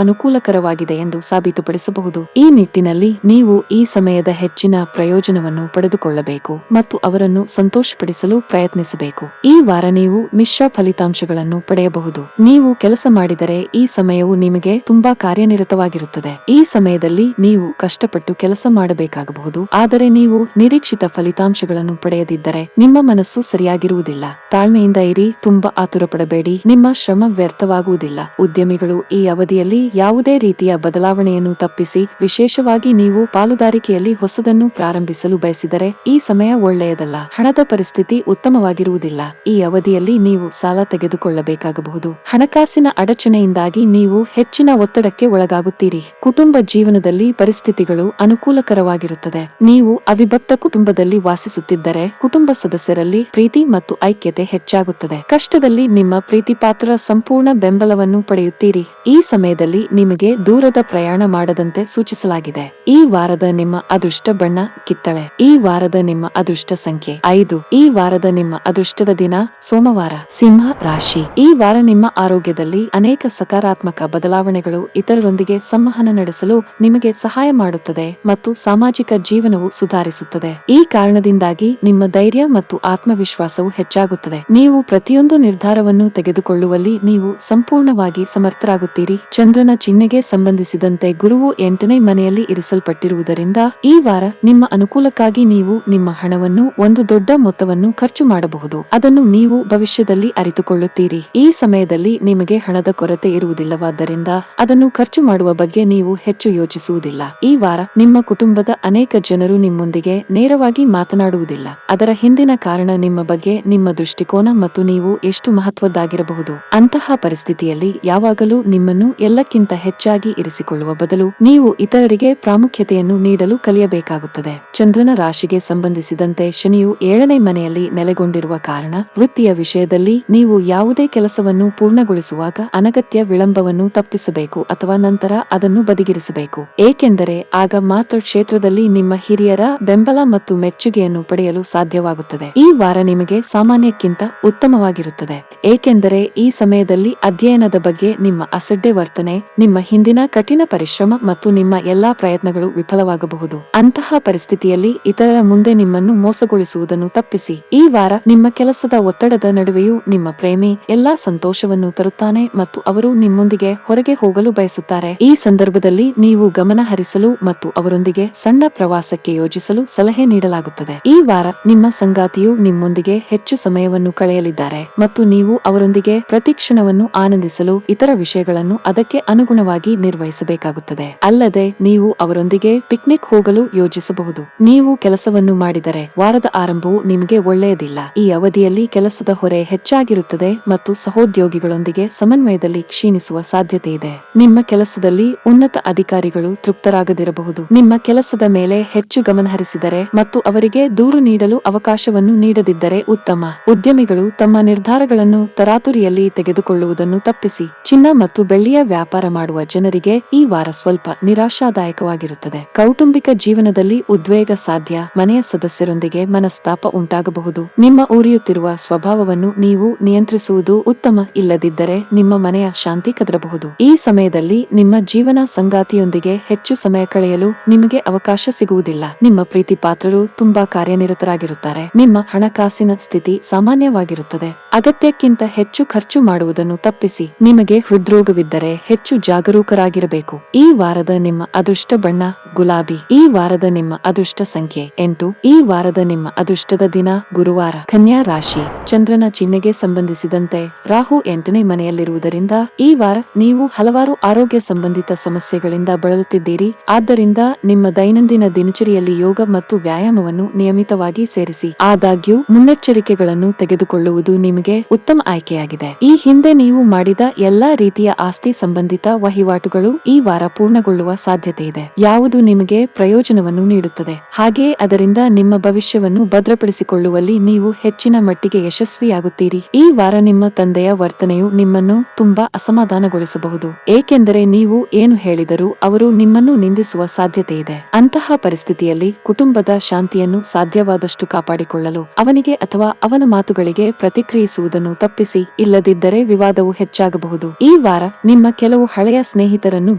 Speaker 1: ಅನುಕೂಲಕರವಾಗಿದೆ ಎಂದು ಸಾಬೀತುಪಡಿಸಬಹುದು. ಈ ನಿಟ್ಟಿನಲ್ಲಿ ನೀವು ಈ ಸಮಯದ ಹೆಚ್ಚಿನ ಪ್ರಯೋಜನವನ್ನು ಪಡೆದುಕೊಳ್ಳಬೇಕು ಮತ್ತು ಅವರನ್ನು ಸಂತೋಷಪಡಿಸಲು ಪ್ರಯತ್ನಿಸಬೇಕು. ಈ ವಾರ ನೀವು ಮಿಶ್ರ ಫಲಿತಾಂಶಗಳನ್ನು ಪಡೆಯಬಹುದು. ನೀವು ಕೆಲಸ ಮಾಡಿದರೆ ಈ ಸಮಯವು ನಿಮಗೆ ತುಂಬಾ ಕಾರ್ಯನಿರತವಾಗಿರುತ್ತದೆ. ಈ ಸಮಯದಲ್ಲಿ ನೀವು ಕಷ್ಟಪಟ್ಟು ಕೆಲಸ ಮಾಡಬೇಕಾಗಬಹುದು, ಆದರೆ ನೀವು ನಿರೀಕ್ಷಿತ ಫಲಿತಾಂಶಗಳನ್ನು ಪಡೆಯದಿದ್ದರೆ ನಿಮ್ಮ ಮನಸ್ಸು ಸರಿಯಾಗಿರುವುದಿಲ್ಲ. ತಾಳ್ಮೆಯಿಂದ ಇರಿ, ತುಂಬಾ ಆತುರಪಡಬೇಡಿ, ನಿಮ್ಮ ಶ್ರಮ ವ್ಯರ್ಥವಾಗುವುದಿಲ್ಲ. ಉದ್ಯಮಿಗಳು ಈ ಅವಧಿಯಲ್ಲಿ ಯಾವುದೇ ರೀತಿಯ ಬದಲಾವಣೆಯನ್ನು ತಪ್ಪಿಸಿ, ವಿಶೇಷವಾಗಿ ನೀವು ಪಾಲುದಾರಿಕೆಯಲ್ಲಿ ಹೊಸದನ್ನು ಪ್ರಾರಂಭಿಸಲು ಬಯಸಿದರೆ ಈ ಸಮಯ ಒಳ್ಳೆಯದಲ್ಲ. ಹಣದ ಪರಿಸ್ಥಿತಿ ಉತ್ತಮವಾಗಿರುವುದಿಲ್ಲ. ಈ ಅವಧಿಯಲ್ಲಿ ನೀವು ಸಾಲ ತೆಗೆದುಕೊಳ್ಳಬೇಕಾಗಬಹುದು. ಹಣಕಾಸಿನ ಅಡಚಣೆಯಿಂದಾಗಿ ನೀವು ಹೆಚ್ಚಿನ ಒತ್ತಡಕ್ಕೆ ಒಳಗಾಗುತ್ತೀರಿ. ಕುಟುಂಬ ಜೀವನದಲ್ಲಿ ಪರಿಸ್ಥಿತಿಗಳು ಅನುಕೂಲಕರವಾಗಿರುತ್ತದೆ. ನೀವು ಅವಿಭಕ್ತ ಕುಟುಂಬದಲ್ಲಿ ವಾಸಿಸುತ್ತಿದ್ದರೆ ಕುಟುಂಬ ಸದಸ್ಯರಲ್ಲಿ ಪ್ರೀತಿ ಮತ್ತು ಐಕ್ಯತೆ ಹೆಚ್ಚಾಗುತ್ತದೆ. ಕಷ್ಟದಲ್ಲಿ ನಿಮ್ಮ ಪ್ರೀತಿಪಾತ್ರರ ಸಂಪೂರ್ಣ ಬೆಂಬಲವನ್ನು ಪಡೆಯುತ್ತೀರಿ. ಈ ಸಮಯದಲ್ಲಿ ನಿಮಗೆ ದೂರದ ಪ್ರಯಾಣ ಮಾಡದಂತೆ ಸೂಚಿಸಲಾಗಿದೆ. ಈ ವಾರದ ನಿಮ್ಮ ಅದೃಷ್ಟ ಬಣ್ಣ ಕಿತ್ತಳೆ. ಈ ವಾರದ ನಿಮ್ಮ ಅದೃಷ್ಟ ಸಂಖ್ಯೆ 5. ಈ ವಾರದ ನಿಮ್ಮ ಅದೃಷ್ಟದ ದಿನ ಸೋಮವಾರ. ಸಿಂಹ ರಾಶಿ. ಈ ವಾರ ನಿಮ್ಮ ಆರೋಗ್ಯದಲ್ಲಿ ಅನೇಕ ಸಕಾರಾತ್ಮಕ ಬದಲಾವಣೆಗಳು ಇತರರೊಂದಿಗೆ ಸಂವಹನ ನಡೆಸಲು ನಿಮಗೆ ಸಹಾಯ ಮಾಡುತ್ತದೆ ಮತ್ತು ಸಾಮಾಜಿಕ ಜೀವನವು ಸುಧಾರಿಸುತ್ತದೆ. ಈ ಕಾರಣದಿಂದಾಗಿ ನಿಮ್ಮ ಧೈರ್ಯ ಮತ್ತು ಆತ್ಮವಿಶ್ವಾಸವು ಹೆಚ್ಚಾಗುತ್ತದೆ. ನೀವು ಪ್ರತಿಯೊಂದು ನಿರ್ಧಾರವನ್ನು ತೆಗೆದುಕೊಳ್ಳುವಲ್ಲಿ ನೀವು ಸಂಪೂರ್ಣವಾಗಿ ಸಮರ್ಥರಾಗುತ್ತೀರಿ. ಚಂದ್ರನ ಚಿಹ್ನೆಗೆ ಸಂಬಂಧಿಸಿದಂತೆ ಗುರುವು 8ನೇ ಮನೆಯಲ್ಲಿ ಇರಿಸಲ್ಪಟ್ಟಿರುವುದರಿಂದ ಈ ವಾರ ನಿಮ್ಮ ಅನುಕೂಲಕ್ಕಾಗಿ ನೀವು ನಿಮ್ಮ ಹಣವನ್ನು ಒಂದು ದೊಡ್ಡ ಮೊತ್ತವನ್ನು ಖರ್ಚು ಮಾಡಬಹುದು. ಅದನ್ನು ನೀವು ಭವಿಷ್ಯದಲ್ಲಿ ಅರಿತುಕೊಳ್ಳುತ್ತೀರಿ. ಈ ಸಮಯದಲ್ಲಿ ನಿಮಗೆ ಹಣದ ಕೊರತೆ ಇರುವುದಿಲ್ಲವಾದ್ದರಿಂದ ಅದನ್ನು ಖರ್ಚು ಮಾಡುವ ಬಗ್ಗೆ ನೀವು ಹೆಚ್ಚು ಯೋಚಿಸುವುದಿಲ್ಲ. ಈ ವಾರ ನಿಮ್ಮ ಕುಟುಂಬದ ಅನೇಕ ಜನರು ನಿಮ್ಮೊಂದಿಗೆ ನೇರವಾಗಿ ಮಾತನಾಡುವುದಿಲ್ಲ. ಅದರ ಹಿಂದಿನ ಕಾರಣ ನಿಮ್ಮ ಬಗ್ಗೆ ನಿಮ್ಮ ದೃಷ್ಟಿಕೋನ ಮತ್ತು ನೀವು ಎಷ್ಟು ಮಹತ್ವದ್ದಾಗಿರಬಹುದು. ಅಂತಹ ಪರಿಸ್ಥಿತಿಯಲ್ಲಿ ಯಾವಾಗಲೂ ನಿಮ್ಮನ್ನು ಎಲ್ಲಕ್ಕಿಂತ ಹೆಚ್ಚಾಗಿ ಇರಿಸಿಕೊಳ್ಳುವ ಬದಲು ನೀವು ಇತರರಿಗೆ ಪ್ರಾಮುಖ್ಯತೆಯನ್ನು ನೀಡಲು ಕಲಿಯಬೇಕಾಗುತ್ತದೆ. ಚಂದ್ರನ ರಾಶಿಗೆ ಸಂಬಂಧಿಸಿದಂತೆ ಶನಿಯು 7ನೇ ಮನೆಯಲ್ಲಿ ನೆಲೆಗೊಂಡಿರುವ ಕಾರಣ ವೃತ್ತಿಯ ವಿಷಯದಲ್ಲಿ ನೀವು ಯಾವುದೇ ಕೆಲಸವನ್ನು ಪೂರ್ಣಗೊಳಿಸುವಾಗ ಅನಗತ್ಯ ವಿಳಂಬವನ್ನು ತಪ್ಪಿಸಬೇಕು ಅಥವಾ ನಂತರ ಅದನ್ನು ಬದಿಗಿರಿಸಬೇಕು. ಏಕೆಂದರೆ ಆಗ ಮಾತ್ರ ಕ್ಷೇತ್ರದಲ್ಲಿ ನಿಮ್ಮ ಹಿರಿಯರ ಬೆಂಬಲ ಮತ್ತು ಮೆಚ್ಚುಗೆಯನ್ನು ಪಡೆಯಲು ಸಾಧ್ಯವಾಗುತ್ತದೆ. ಈ ವಾರ ನಿಮಗೆ ಸಾಮಾನ್ಯಕ್ಕಿಂತ ಉತ್ತಮವಾಗಿರುತ್ತದೆ, ಏಕೆಂದರೆ ಈ ಸಮಯದಲ್ಲಿ ಅಧ್ಯಯನದ ಬಗ್ಗೆ ನಿಮ್ಮ ಅಸಡ್ಡೆ ವರ್ತನೆ, ನಿಮ್ಮ ಹಿಂದಿನ ಕಠಿಣ ಪರಿಶ್ರಮ ಮತ್ತು ನಿಮ್ಮ ಎಲ್ಲಾ ಪ್ರಯತ್ನಗಳು ವಿಫಲವಾಗಬಹುದು. ಅಂತಹ ಪರಿಸ್ಥಿತಿಯಲ್ಲಿ ಇತರರ ಮುಂದೆ ನಿಮ್ಮನ್ನು ಮೋಸಗೊಳಿಸುವುದನ್ನು ತಪ್ಪಿಸಿ. ಈ ವಾರ ನಿಮ್ಮ ಕೆಲಸದ ಒತ್ತಡದ ನಡುವೆಯೂ ನಿಮ್ಮ ಪ್ರೇಮಿ ಎಲ್ಲಾ ಸಂತೋಷವನ್ನು ತರುತ್ತಾನೆ ಮತ್ತು ಅವರು ನಿಮ್ಮೊಂದಿಗೆ ಹೊರಗೆ ಹೋಗಲು ಬಯಸುತ್ತಾರೆ. ಈ ಸಂದರ್ಭದಲ್ಲಿ ನೀವು ಗಮನ ಹರಿಸಲು ಮತ್ತು ಅವರೊಂದಿಗೆ ಸಣ್ಣ ಪ್ರವಾಸಕ್ಕೆ ಯೋಜಿಸಲು ಸಲಹೆ ನೀಡಲಾಗುತ್ತದೆ. ಈ ವಾರ ನಿಮ್ಮ ಸಂಗಾತಿಯು ನಿಮ್ಮೊಂದಿಗೆ ಹೆಚ್ಚು ಸಮಯವನ್ನು ಕಳೆಯಲಿದ್ದಾರೆ ಮತ್ತು ನೀವು ಅವರೊಂದಿಗೆ ಪ್ರತಿಕ್ಷಣವನ್ನು ಆನಂದಿಸಲು ಇತರ ವಿಷಯಗಳನ್ನು ಅದಕ್ಕೆ ಅನುಗುಣವಾಗಿ ನಿರ್ವಹಿಸಬೇಕಾಗುತ್ತದೆ. ಅಲ್ಲದೆ ನೀವು ಅವರೊಂದಿಗೆ ಪಿಕ್ನಿಕ್ ಹೋಗಲು ಯೋಜಿಸಬಹುದು. ನೀವು ಕೆಲಸವನ್ನು ಮಾಡಿದರೆ ವಾರದ ಆರಂಭವು ನಿಮಗೆ ಒಳ್ಳೆಯದಿಲ್ಲ. ಈ ಅವಧಿಯಲ್ಲಿ ಕೆಲಸದ ಹೊರೆ ಹೆಚ್ಚಾಗಿರುತ್ತದೆ ಮತ್ತು ಸಹೋದ್ಯೋಗಿಗಳೊಂದಿಗೆ ಸಮನ್ವಯದಲ್ಲಿ ಕ್ಷೀಣಿಸುವ ಸಾಧ್ಯತೆ ಇದೆ. ನಿಮ್ಮ ಕೆಲಸದಲ್ಲಿ ಉನ್ನತ ಅಧಿಕಾರಿಗಳು ಅಧಿಕಾರಿಗಳು ತೃಪ್ತರಾಗದಿರಬಹುದು. ನಿಮ್ಮ ಕೆಲಸದ ಮೇಲೆ ಹೆಚ್ಚು ಗಮನಹರಿಸಿದರೆ ಮತ್ತು ಅವರಿಗೆ ದೂರು ನೀಡಲು ಅವಕಾಶವನ್ನು ನೀಡದಿದ್ದರೆ ಉತ್ತಮ. ಉದ್ಯಮಿಗಳು ತಮ್ಮ ನಿರ್ಧಾರಗಳನ್ನು ತರಾತುರಿಯಲ್ಲಿ ತೆಗೆದುಕೊಳ್ಳುವುದನ್ನು ತಪ್ಪಿಸಿ. ಚಿನ್ನ ಮತ್ತು ಬೆಳ್ಳಿಯ ವ್ಯಾಪಾರ ಮಾಡುವ ಜನರಿಗೆ ಈ ವಾರ ಸ್ವಲ್ಪ ನಿರಾಶಾದಾಯಕವಾಗಿರುತ್ತದೆ. ಕೌಟುಂಬಿಕ ಜೀವನದಲ್ಲಿ ಉದ್ವೇಗ ಸಾಧ್ಯ. ಮನೆಯ ಸದಸ್ಯರೊಂದಿಗೆ ಮನಸ್ತಾಪ ಉಂಟಾಗಬಹುದು. ನಿಮ್ಮ ಉರಿಯುತ್ತಿರುವ ಸ್ವಭಾವವನ್ನು ನೀವು ನಿಯಂತ್ರಿಸುವುದು ಉತ್ತಮ. ಇಲ್ಲದಿದ್ದರೆ ನಿಮ್ಮ ಮನೆಯ ಶಾಂತಿ ಕದರಬಹುದು. ಈ ಸಮಯದಲ್ಲಿ ನಿಮ್ಮ ಜೀವನ ಸಂಗಾತಿಯೊಂದಿಗೆ ಹೆಚ್ಚು ಸಮಯ ಕಳೆಯಲು ನಿಮಗೆ ಅವಕಾಶ ಸಿಗುವುದಿಲ್ಲ. ನಿಮ್ಮ ಪ್ರೀತಿ ಪಾತ್ರರು ತುಂಬಾ ಕಾರ್ಯನಿರತರಾಗಿರುತ್ತಾರೆ. ನಿಮ್ಮ ಹಣಕಾಸಿನ ಸ್ಥಿತಿ ಸಾಮಾನ್ಯವಾಗಿರುತ್ತದೆ. ಅಗತ್ಯಕ್ಕಿಂತ ಹೆಚ್ಚು ಖರ್ಚು ಮಾಡುವುದನ್ನು ತಪ್ಪಿಸಿ. ನಿಮಗೆ ಹೃದ್ರೋಗವಿದ್ದರೆ ಹೆಚ್ಚು ಜಾಗರೂಕರಾಗಿರಬೇಕು. ಈ ವಾರದ ನಿಮ್ಮ ಅದೃಷ್ಟ ಬಣ್ಣ ಗುಲಾಬಿ. ಈ ವಾರದ ನಿಮ್ಮ ಅದೃಷ್ಟ ಸಂಖ್ಯೆ 8. ಈ ವಾರದ ನಿಮ್ಮ ಅದೃಷ್ಟದ ದಿನ ಗುರುವಾರ. ಕನ್ಯಾ ರಾಶಿ. ಚಂದ್ರನ ಚಿಹ್ನೆಗೆ ಸಂಬಂಧಿಸಿದಂತೆ ರಾಹು 8ನೇ ಮನೆಯಲ್ಲಿರುವುದರಿಂದ ಈ ವಾರ ನೀವು ಹಲವಾರು ಆರೋಗ್ಯ ಸಂಬಂಧಿತ ಸಮಸ್ಯೆಗಳಿಂದ ಬಳಲುತ್ತಿದ್ದೀರಿ. ಆದ್ದರಿಂದ ನಿಮ್ಮ ದೈನಂದಿನ ದಿನಚರಿಯಲ್ಲಿ ಯೋಗ ಮತ್ತು ವ್ಯಾಯಾಮವನ್ನು ನಿಯಮಿತವಾಗಿ ಸೇರಿಸಿ. ಆದಾಗ್ಯೂ ಮುನ್ನೆಚ್ಚರಿಕೆಗಳನ್ನು ತೆಗೆದುಕೊಳ್ಳುವುದು ನಿಮಗೆ ಉತ್ತಮ ಆಯ್ಕೆಯಾಗಿದೆ. ಈ ಹಿಂದೆ ನೀವು ಮಾಡಿದ ಎಲ್ಲಾ ರೀತಿಯ ಆಸ್ತಿ ಸಂಬಂಧಿತ ವಹಿವಾಟುಗಳು ಈ ವಾರ ಪೂರ್ಣಗೊಳ್ಳುವ ಸಾಧ್ಯತೆ ಇದೆ. ಯಾವುದು ನಿಮಗೆ ಪ್ರಯೋಜನವನ್ನು ನೀಡುತ್ತದೆ, ಹಾಗೆಯೇ ಅದರಿಂದ ನಿಮ್ಮ ಭವಿಷ್ಯವನ್ನು ಭದ್ರಪಡಿಸಿಕೊಳ್ಳುವಲ್ಲಿ ನೀವು ಹೆಚ್ಚಿನ ಮಟ್ಟಿಗೆ ಯಶಸ್ವಿಯಾಗುತ್ತೀರಿ. ಈ ವಾರ ನಿಮ್ಮ ತಂದೆಯ ವರ್ತನೆಯು ನಿಮ್ಮನ್ನು ತುಂಬಾ ಅಸಮಾಧಾನಗೊಳಿಸಬಹುದು, ಏಕೆಂದರೆ ನೀವು ಏನು ಹೇಳಿದರೂ ಅವರು ನಿಮ್ಮನ್ನು ನಿಂದಿಸುವ ಸಾಧ್ಯತೆ ಇದೆ. ಅಂತಹ ಪರಿಸ್ಥಿತಿಯಲ್ಲಿ ಕುಟುಂಬದ ಶಾಂತಿಯನ್ನು ಸಾಧ್ಯವಾದಷ್ಟು ಕಾಪಾಡಿಕೊಳ್ಳಲು ಅವನಿಗೆ ಅಥವಾ ಅವನ ಮಾತುಗಳಿಗೆ ಪ್ರತಿಕ್ರಿಯಿಸುವುದನ್ನು ತಪ್ಪಿಸಿ. ಇಲ್ಲದಿದ್ದರೆ ವಿವಾದವು ಹೆಚ್ಚಾಗಬಹುದು. ಈ ವಾರ ನಿಮ್ಮ ಕೆಲವು ಹಳೆಯ ಸ್ನೇಹಿತರನ್ನು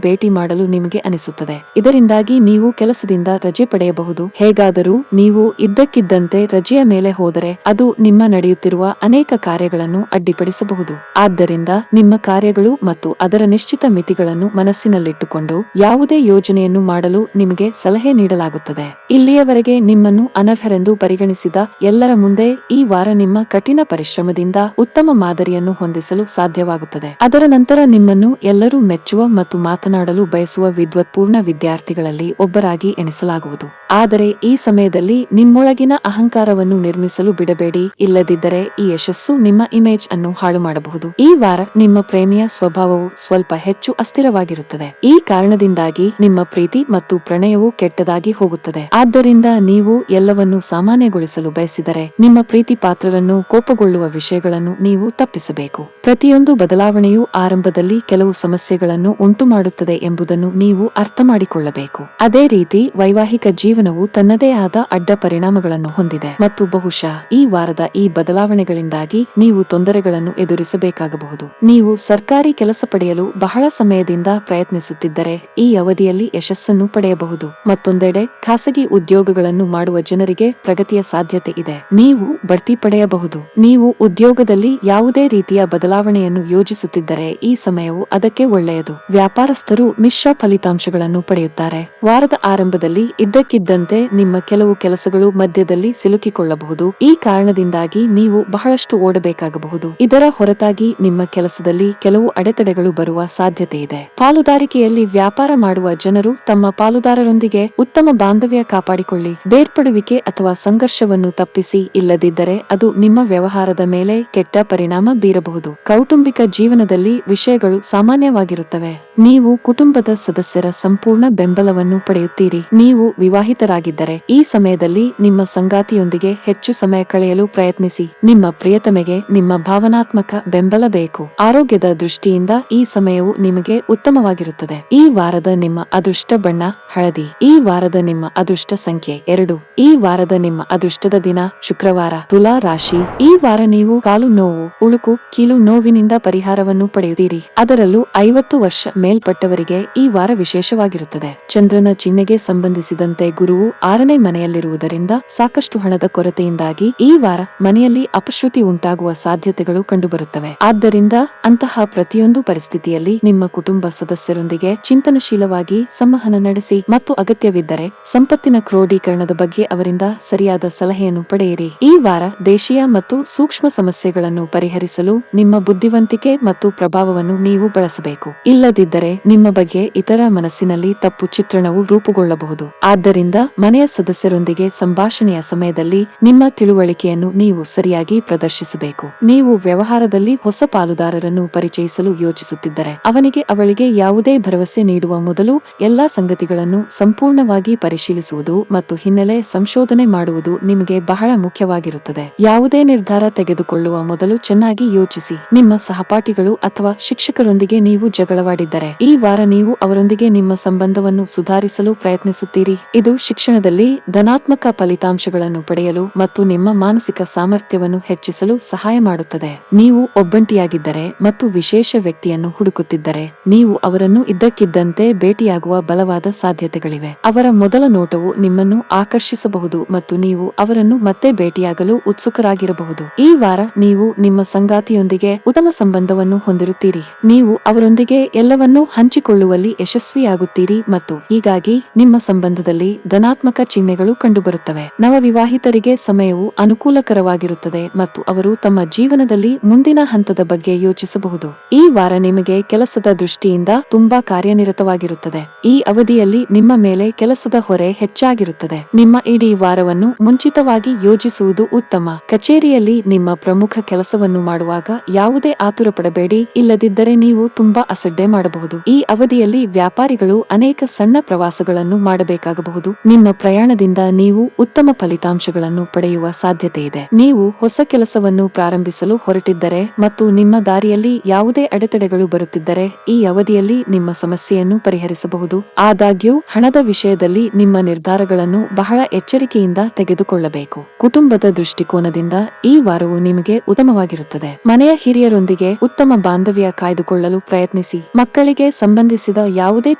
Speaker 1: ಭೇಟಿ ಮಾಡಲು ನಿಮಗೆ ಅನಿಸುತ್ತದೆ. ಇದರಿಂದಾಗಿ ನೀವು ಕೆಲಸದಿಂದ ರಜೆ ಪಡೆಯಬಹುದು. ಹೇಗಾದರೂ ನೀವು ಇದ್ದಕ್ಕಿದ್ದಂತೆ ರಜೆಯ ಮೇಲೆ ಹೋದರೆ ಅದು ನಿಮ್ಮ ನಡೆಯುತ್ತಿರುವ ಅನೇಕ ಕಾರ್ಯಗಳನ್ನು ಅಡ್ಡಿಪಡಿಸಬಹುದು. ಆದ್ದರಿಂದ ನಿಮ್ಮ ಕಾರ್ಯಗಳು ಮತ್ತು ಅದರ ನಿಶ್ಚಿತ ಮಿತಿಗಳನ್ನು ಮನಸ್ಸಿನಲ್ಲಿಟ್ಟುಕೊಂಡು ಯಾವುದೇ ಯೋಜನೆಯನ್ನು ಮಾಡಲು ನಿಮಗೆ ಸಲಹೆ ನೀಡಲಾಗುತ್ತದೆ. ಇಲ್ಲಿಯವರೆಗೆ ನಿಮ್ಮನ್ನು ಅನರ್ಹರೆಂದು ಪರಿಗಣಿಸಿದ ಎಲ್ಲರ ಮುಂದೆ ಈ ವಾರ ನಿಮ್ಮ ಕಠಿಣ ಪರಿಶ್ರಮದಿಂದ ಉತ್ತಮ ಮಾದರಿಯನ್ನು ಹೊಂದಿಸಲು ಸಾಧ್ಯವಾಗುತ್ತದೆ. ಅದರ ನಂತರ ನಿಮ್ಮನ್ನು ಎಲ್ಲರೂ ಮೆಚ್ಚುವ ಮತ್ತು ಮಾತನಾಡಲು ಬಯಸುವ ವಿದ್ವತ್ಪೂರ್ಣ ವಿದ್ಯಾರ್ಥಿಗಳಲ್ಲಿ ಒಬ್ಬರಾಗಿ ಎಣಿಸಲಾಗುವುದು. ಆದರೆ ಈ ಸಮಯದಲ್ಲಿ ನಿಮ್ಮೊಳಗಿನ ಅಹಂಕಾರವನ್ನು ನಿರ್ಮಿಸಲು ಬಿಡಬೇಡಿ. ಇಲ್ಲದಿದ್ದರೆ ಈ ಯಶಸ್ಸು ನಿಮ್ಮ ಇಮೇಜ್ ಅನ್ನು ಹಾಳು ಮಾಡಬಹುದು. ಈ ವಾರ ನಿಮ್ಮ ಪ್ರೇಮಿಯ ಸ್ವಭಾವವು ಸ್ವಲ್ಪ ಹೆಚ್ಚು ಅಸ್ಥಿರವಾಗಿರುತ್ತದೆ. ಈ ಕಾರಣದಿಂದಾಗಿ ನಿಮ್ಮ ಪ್ರೀತಿ ಮತ್ತು ಪ್ರಣಯವು ಕೆಟ್ಟದಾಗಿ ಹೋಗುತ್ತದೆ. ಆದ್ದರಿಂದ ನೀವು ಎಲ್ಲವನ್ನೂ ಸಾಮಾನ್ಯಗೊಳಿಸಲು ಬಯಸಿದರೆ ನಿಮ್ಮ ಪ್ರೀತಿ ಪಾತ್ರರನ್ನು ಕೋಪಗೊಳ್ಳುವ ವಿಷಯಗಳನ್ನು ನೀವು ತಪ್ಪಿಸಬೇಕು. ಪ್ರತಿಯೊಂದು ಬದಲಾವಣೆಯೂ ಆರಂಭದಲ್ಲಿ ಕೆಲವು ಸಮಸ್ಯೆಗಳನ್ನು ಉಂಟುಮಾಡುತ್ತದೆ ಎಂಬುದನ್ನು ನೀವು ಅರ್ಥ ಮಾಡಿಕೊಳ್ಳಬೇಕು. ಅದೇ ರೀತಿ ವೈವಾಹಿಕ ಜೀವನವು ತನ್ನದೇ ಆದ ಅಡ್ಡ ಪರಿಣಾಮಗಳನ್ನು ಹೊಂದಿದೆ ಮತ್ತು ಬಹುಶಃ ಈ ವಾರದ ಈ ಬದಲಾವಣೆಗಳಿಂದಾಗಿ ನೀವು ತೊಂದರೆಗಳನ್ನು ಎದುರಿಸಬೇಕಾಗಬಹುದು. ನೀವು ಸರ್ಕಾರಿ ಕೆಲಸ ಪಡೆಯಲು ಬಹಳ ಸಮಯದಿಂದ ಪ್ರಯತ್ನಿಸುತ್ತಿದ್ದರೆ ಈ ಅವಧಿಯಲ್ಲಿ ಯಶಸ್ಸನ್ನು ಪಡೆಯಬಹುದು. ಮತ್ತೊಂದೆಡೆ ಖಾಸಗಿ ಉದ್ಯೋಗಗಳನ್ನು ಮಾಡುವ ಜನರಿಗೆ ಪ್ರಗತಿಯ ಸಾಧ್ಯತೆ ಇದೆ. ನೀವು ಬಡ್ತಿ ಪಡೆಯಬಹುದು. ನೀವು ಉದ್ಯೋಗದಲ್ಲಿ ಯಾವುದೇ ರೀತಿಯ ಬದಲಾವಣೆಯನ್ನು ಯೋಜಿಸುತ್ತಿದ್ದರೆ ಈ ಸಮಯವು ಅದಕ್ಕೆ ಒಳ್ಳೆಯದು. ವ್ಯಾಪಾರಸ್ಥರು ಮಿಶ್ರ ಫಲಿತಾಂಶಗಳನ್ನು ಪಡೆಯುತ್ತಾರೆ. ವಾರದ ಆರಂಭದಲ್ಲಿ ಇದ್ದಕ್ಕಿದ್ದಂತೆ ನಿಮ್ಮ ಕೆಲವು ಕೆಲಸಗಳು ಮಧ್ಯದಲ್ಲಿ ಸಿಲುಕಿಕೊಳ್ಳಬಹುದು. ಈ ಕಾರಣದಿಂದಾಗಿ ನೀವು ಬಹಳಷ್ಟು ಓಡಬೇಕಾಗಬಹುದು. ಇದರ ಹೊರತಾಗಿ ನಿಮ್ಮ ಕೆಲಸದಲ್ಲಿ ಕೆಲವು ಅಡೆತಡೆಗಳು ಬರುವ ಸಾಧ್ಯತೆ ಇದೆ. ಪಾಲುದಾರಿಕೆಯಲ್ಲಿ ವ್ಯಾಪಾರ ಮಾಡುವ ಜನರು ತಮ್ಮ ಪಾಲುದಾರರೊಂದಿಗೆ ಉತ್ತಮ ಬಾಂಧವ್ಯ ಕಾಪಾಡಿಕೊಳ್ಳಿ. ಬೇರ್ಪಡುವಿಕೆ ಅಥವಾ ಸಂಘರ್ಷವನ್ನು ತಪ್ಪಿಸಿ. ಇಲ್ಲದಿದ್ದರೆ ಅದು ನಿಮ್ಮ ವ್ಯವಹಾರದ ಮೇಲೆ ಕೆಟ್ಟ ಪರಿಣಾಮ ಬೀರಬಹುದು. ಕೌಟುಂಬಿಕ ಜೀವನದಲ್ಲಿ ವಿಷಯಗಳು ಸಾಮಾನ್ಯವಾಗಿರುತ್ತವೆ. ನೀವು ಕುಟುಂಬದ ಸದಸ್ಯರ ಸಂಪೂರ್ಣ ಬೆಂಬಲವನ್ನು ಪಡೆಯುತ್ತೀರಿ. ನೀವು ವಿವಾಹಿತರಾಗಿದ್ದರೆ ಈ ಸಮಯದಲ್ಲಿ ನಿಮ್ಮ ಸಂಗಾತಿಯೊಂದಿಗೆ ಹೆಚ್ಚು ಸಮಯ ಕಳೆಯಲು ಪ್ರಯತ್ನಿಸಿ. ನಿಮ್ಮ ಪ್ರಿಯತಮೆಗೆ ನಿಮ್ಮ ಭಾವನಾತ್ಮಕ ಬೆಂಬಲ ಬೇಕು. ಆರೋಗ್ಯದ ದೃಷ್ಟಿಯಿಂದ ಈ ಸಮಯವು ನಿಮಗೆ ಉತ್ತಮವಾಗಿರುತ್ತದೆ. ಈ ವಾರದ ನಿಮ್ಮ ಅದೃಷ್ಟ ಬಣ್ಣ ಹಳದಿ. ಈ ವಾರದ ನಿಮ್ಮ ಅದೃಷ್ಟ ಸಂಖ್ಯೆ 2. ಈ ವಾರದ ನಿಮ್ಮ ಅದೃಷ್ಟದ ದಿನ ಶುಕ್ರವಾರ. ತುಲಾ ರಾಶಿ. ಈ ವಾರ ನೀವು ಕಾಲು ನೋವು, ಉಳುಕು, ಕೀಲು ನೋವಿನಿಂದ ಪರಿಹಾರವನ್ನು ಪಡೆಯುತ್ತೀರಿ. ಅದರಲ್ಲೂ 50 ವರ್ಷ ಮೇಲ್ಪಟ್ಟವರಿಗೆ ಈ ವಾರ ವಿಶೇಷವಾಗಿರುತ್ತದೆ. ಚಂದ್ರನ ಚಿಹ್ನೆಗೆ ಸಂಬಂಧಿಸಿದಂತೆ ಗುರುವು 6ನೇ ಮನೆಯಲ್ಲಿರುವುದರಿಂದ ಸಾಕಷ್ಟು ಹಣದ ಕೊರತೆಯಿಂದಾಗಿ ಈ ವಾರ ಮನೆಯಲ್ಲಿ ಅಪಶ್ರುತಿ ಉಂಟಾಗುವ ಸಾಧ್ಯತೆಗಳು ಕಂಡುಬರುತ್ತವೆ. ಆದ್ದರಿಂದ ಅಂತಹ ಪ್ರತಿಯೊಂದು ಪರಿಸ್ಥಿತಿಯಲ್ಲಿ ನಿಮ್ಮ ಕುಟುಂಬ ಸದಸ್ಯರೊಂದಿಗೆ ಚಿಂತನಶೀಲವಾಗಿ ಸಂವಹನ ನಡೆಸಿ ಮತ್ತು ಅಗತ್ಯವಿದ್ದರೆ ಸಂಪತ್ತಿನ ಕ್ರೋಢೀಕರಣದ ಬಗ್ಗೆ ಅವರಿಂದ ಸರಿಯಾದ ಸಲಹೆಯನ್ನು ಪಡೆಯಿರಿ. ಈ ವಾರ ದೇಶೀಯ ಮತ್ತು ಸೂಕ್ಷ್ಮ ಸಮಸ್ಯೆಗಳನ್ನು ಪರಿಹರಿಸಲು ನಿಮ್ಮ ಬುದ್ಧಿವಂತಿಕೆ ಮತ್ತು ಪ್ರಭಾವವನ್ನು ನೀವು ಬಳಸಬೇಕು. ಇಲ್ಲದಿದ್ದರೆ ನಿಮ್ಮ ಬಗ್ಗೆ ಇತರ ಮನಸ್ಸಿನಲ್ಲಿ ತಪ್ಪು ಚಿತ್ರಣವು ರೂಪುಗೊಳ್ಳಬಹುದು. ಆದ್ದರಿಂದ ಮನೆಯ ಸದಸ್ಯರೊಂದಿಗೆ ಸಂಭಾಷಣೆಯ ಸಮಯದಲ್ಲಿ ನಿಮ್ಮ ತಿಳುವಳಿಕೆಯನ್ನು ನೀವು ಸರಿಯಾಗಿ ಪ್ರದರ್ಶಿಸಬೇಕು. ನೀವು ವ್ಯವಹಾರದಲ್ಲಿ ಹೊಸ ಪಾಲುದಾರರನ್ನು ಪರಿಚಯಿಸಲು ಯೋಚಿಸುತ್ತಿದ್ದರೆ ಅವನಿಗೆ ಅವಳಿಗೆ ಯಾವುದೇ ಭರವಸೆ ನೀಡುವ ಮೊದಲು ಎಲ್ಲಾ ಸಂಗತಿಗಳನ್ನು ಸಂಪೂರ್ಣವಾಗಿ ಪರಿಶೀಲಿಸುವುದು ಮತ್ತು ಹಿನ್ನೆಲೆ ಸಂಶೋಧನೆ ಮಾಡುವುದು ನಿಮಗೆ ಬಹಳ ಮುಖ್ಯವಾಗಿರುತ್ತದೆ. ಯಾವುದೇ ನಿರ್ಧಾರ ತೆಗೆದುಕೊಳ್ಳುವ ಮೊದಲು ಚೆನ್ನಾಗಿ ಯೋಚಿಸಿ. ನಿಮ್ಮ ಸಹಪಾಠಿಗಳು ಅಥವಾ ಶಿಕ್ಷಕರೊಂದಿಗೆ ನೀವು ಜಗಳವಾಡಿದ್ದರೆ ಈ ವಾರ ನೀವು ಅವರೊಂದಿಗೆ ನಿಮ್ಮ ಸಂಬಂಧವನ್ನು ಸುಧಾರಿಸಲು ಪ್ರಯತ್ನಿಸುತ್ತೀರಿ. ಇದು ಶಿಕ್ಷಣದಲ್ಲಿ ಧನಾತ್ಮಕ ಫಲಿತಾಂಶಗಳನ್ನು ಪಡೆಯಲು ಮತ್ತು ನಿಮ್ಮ ಮಾನಸಿಕ ಸಾಮರ್ಥ್ಯವನ್ನು ಹೆಚ್ಚಿಸಲು ಸಹಾಯ ಮಾಡುತ್ತದೆ. ನೀವು ಒಬ್ಬಂಟಿಯಾಗಿದ್ದರೆ ಮತ್ತು ವಿಶೇಷ ವ್ಯಕ್ತಿಯನ್ನು ಹುಡುಕುತ್ತಿದ್ದರೆ ನೀವು ಅವರನ್ನು ಇದ್ದಕ್ಕಿದ್ದಂತೆ ಭೇಟಿಯಾಗುವ ಬಲವಾದ ಸಾಧ್ಯತೆಗಳಿವೆ. ಅವರ ಮೊದಲ ನೋಟವು ನಿಮ್ಮನ್ನು ಆಕರ್ಷಿಸಬಹುದು ಮತ್ತು ನೀವು ಅವರನ್ನು ಮತ್ತೆ ಭೇಟಿಯಾಗಲು ಉತ್ಸುಕರಾಗಿರಬಹುದು. ಈ ವಾರ ನೀವು ನಿಮ್ಮ ಸಂಗಾತಿಯೊಂದಿಗೆ ಉತ್ತಮ ಸಂಬಂಧವನ್ನು ಹೊಂದಿರುತ್ತೀರಿ. ನೀವು ಅವರೊಂದಿಗೆ ಎಲ್ಲವನ್ನೂ ಹಂಚಿಕೊಳ್ಳುವಲ್ಲಿ ಯಶಸ್ವಿಯಾಗುತ್ತೀರಿ ಮತ್ತು ಹೀಗಾಗಿ ನಿಮ್ಮ ಸಂಬಂಧದಲ್ಲಿ ಧನಾತ್ಮಕ ಚಿಹ್ನೆಗಳು ಕಂಡುಬರುತ್ತವೆ. ನವವಿವಾಹಿತರಿಗೆ ಸಮಯವು ಅನುಕೂಲಕರವಾಗಿರುತ್ತದೆ ಮತ್ತು ಅವರು ತಮ್ಮ ಜೀವನದಲ್ಲಿ ಮುಂದಿನ ಹಂತದ ಬಗ್ಗೆ ಯೋಚಿಸಬಹುದು. ಈ ವಾರ ನಿಮಗೆ ಕೆಲಸದ ದೃಷ್ಟಿಯಿಂದ ತುಂಬಾ ಕಾರ್ಯನಿರತವಾಗಿರುತ್ತದೆ. ಈ ಅವಧಿಯಲ್ಲಿ ನಿಮ್ಮ ಮೇಲೆ ಕೆಲಸದ ಹೊರೆ ಹೆಚ್ಚಾಗಿರುತ್ತದೆ. ನಿಮ್ಮ ಇಡೀ ವಾರವನ್ನು ಮುಂಚಿತವಾಗಿ ಯೋಜಿಸುವುದು ಉತ್ತಮ. ಕಚೇರಿಯಲ್ಲಿ ನಿಮ್ಮ ಪ್ರಮುಖ ಕೆಲಸವನ್ನು ಮಾಡುವಾಗ ಯಾವುದೇ ಆತುರ ಪಡಬೇಡಿ, ಇಲ್ಲದಿದ್ದರೆ ನೀವು ತುಂಬಾ ಅಸಡ್ಡೆ ಮಾಡಬಹುದು. ಈ ಅವಧಿಯಲ್ಲಿ ವ್ಯಾಪಾರಿಗಳು ಅನೇಕ ಸಣ್ಣ ಪ್ರವಾಸಗಳನ್ನು ಮಾಡಬೇಕಾಗಬಹುದು. ನಿಮ್ಮ ಪ್ರಯಾಣದಿಂದ ನೀವು ಉತ್ತಮ ಫಲಿತಾಂಶಗಳನ್ನು ಪಡೆಯುವ ಸಾಧ್ಯತೆ ಇದೆ. ನೀವು ಹೊಸ ಕೆಲಸವನ್ನು ಪ್ರಾರಂಭಿಸಲು ಹೊರಟಿದ್ದರೆ ಮತ್ತು ನಿಮ್ಮ ದಾರಿಯಲ್ಲಿ ಯಾವುದೇ ಅಡೆತಡೆಗಳು ಬರುತ್ತಿದ್ದರೆ ಈ ಅವಧಿಯಲ್ಲಿ ನಿಮ್ಮ ಸಮಸ್ಯೆಯನ್ನು ಪರಿಹರಿಸಬಹುದು. ಆದಾಗ್ಯೂ ಹಣದ ವಿಷಯದಲ್ಲಿ ನಿಮ್ಮ ನಿರ್ಧಾರಗಳನ್ನು ಬಹಳ ಎಚ್ಚರಿಕೆಯಿಂದ ತೆಗೆದುಕೊಳ್ಳಬೇಕು. ಕುಟುಂಬದ ದೃಷ್ಟಿಕೋನದಿಂದ ಈ ವಾರವು ನಿಮಗೆ ಉತ್ತಮವಾಗಿರುತ್ತದೆ. ಮನೆಯ ಹಿರಿಯರೊಂದಿಗೆ ಉತ್ತಮ ಬಾಂಧವ್ಯ ಕಾಯ್ದುಕೊಳ್ಳಲು ಪ್ರಯತ್ನಿಸಿ. ಮಕ್ಕಳಿಗೆ ಸಂಬಂಧಿಸಿದ ಯಾವುದೇ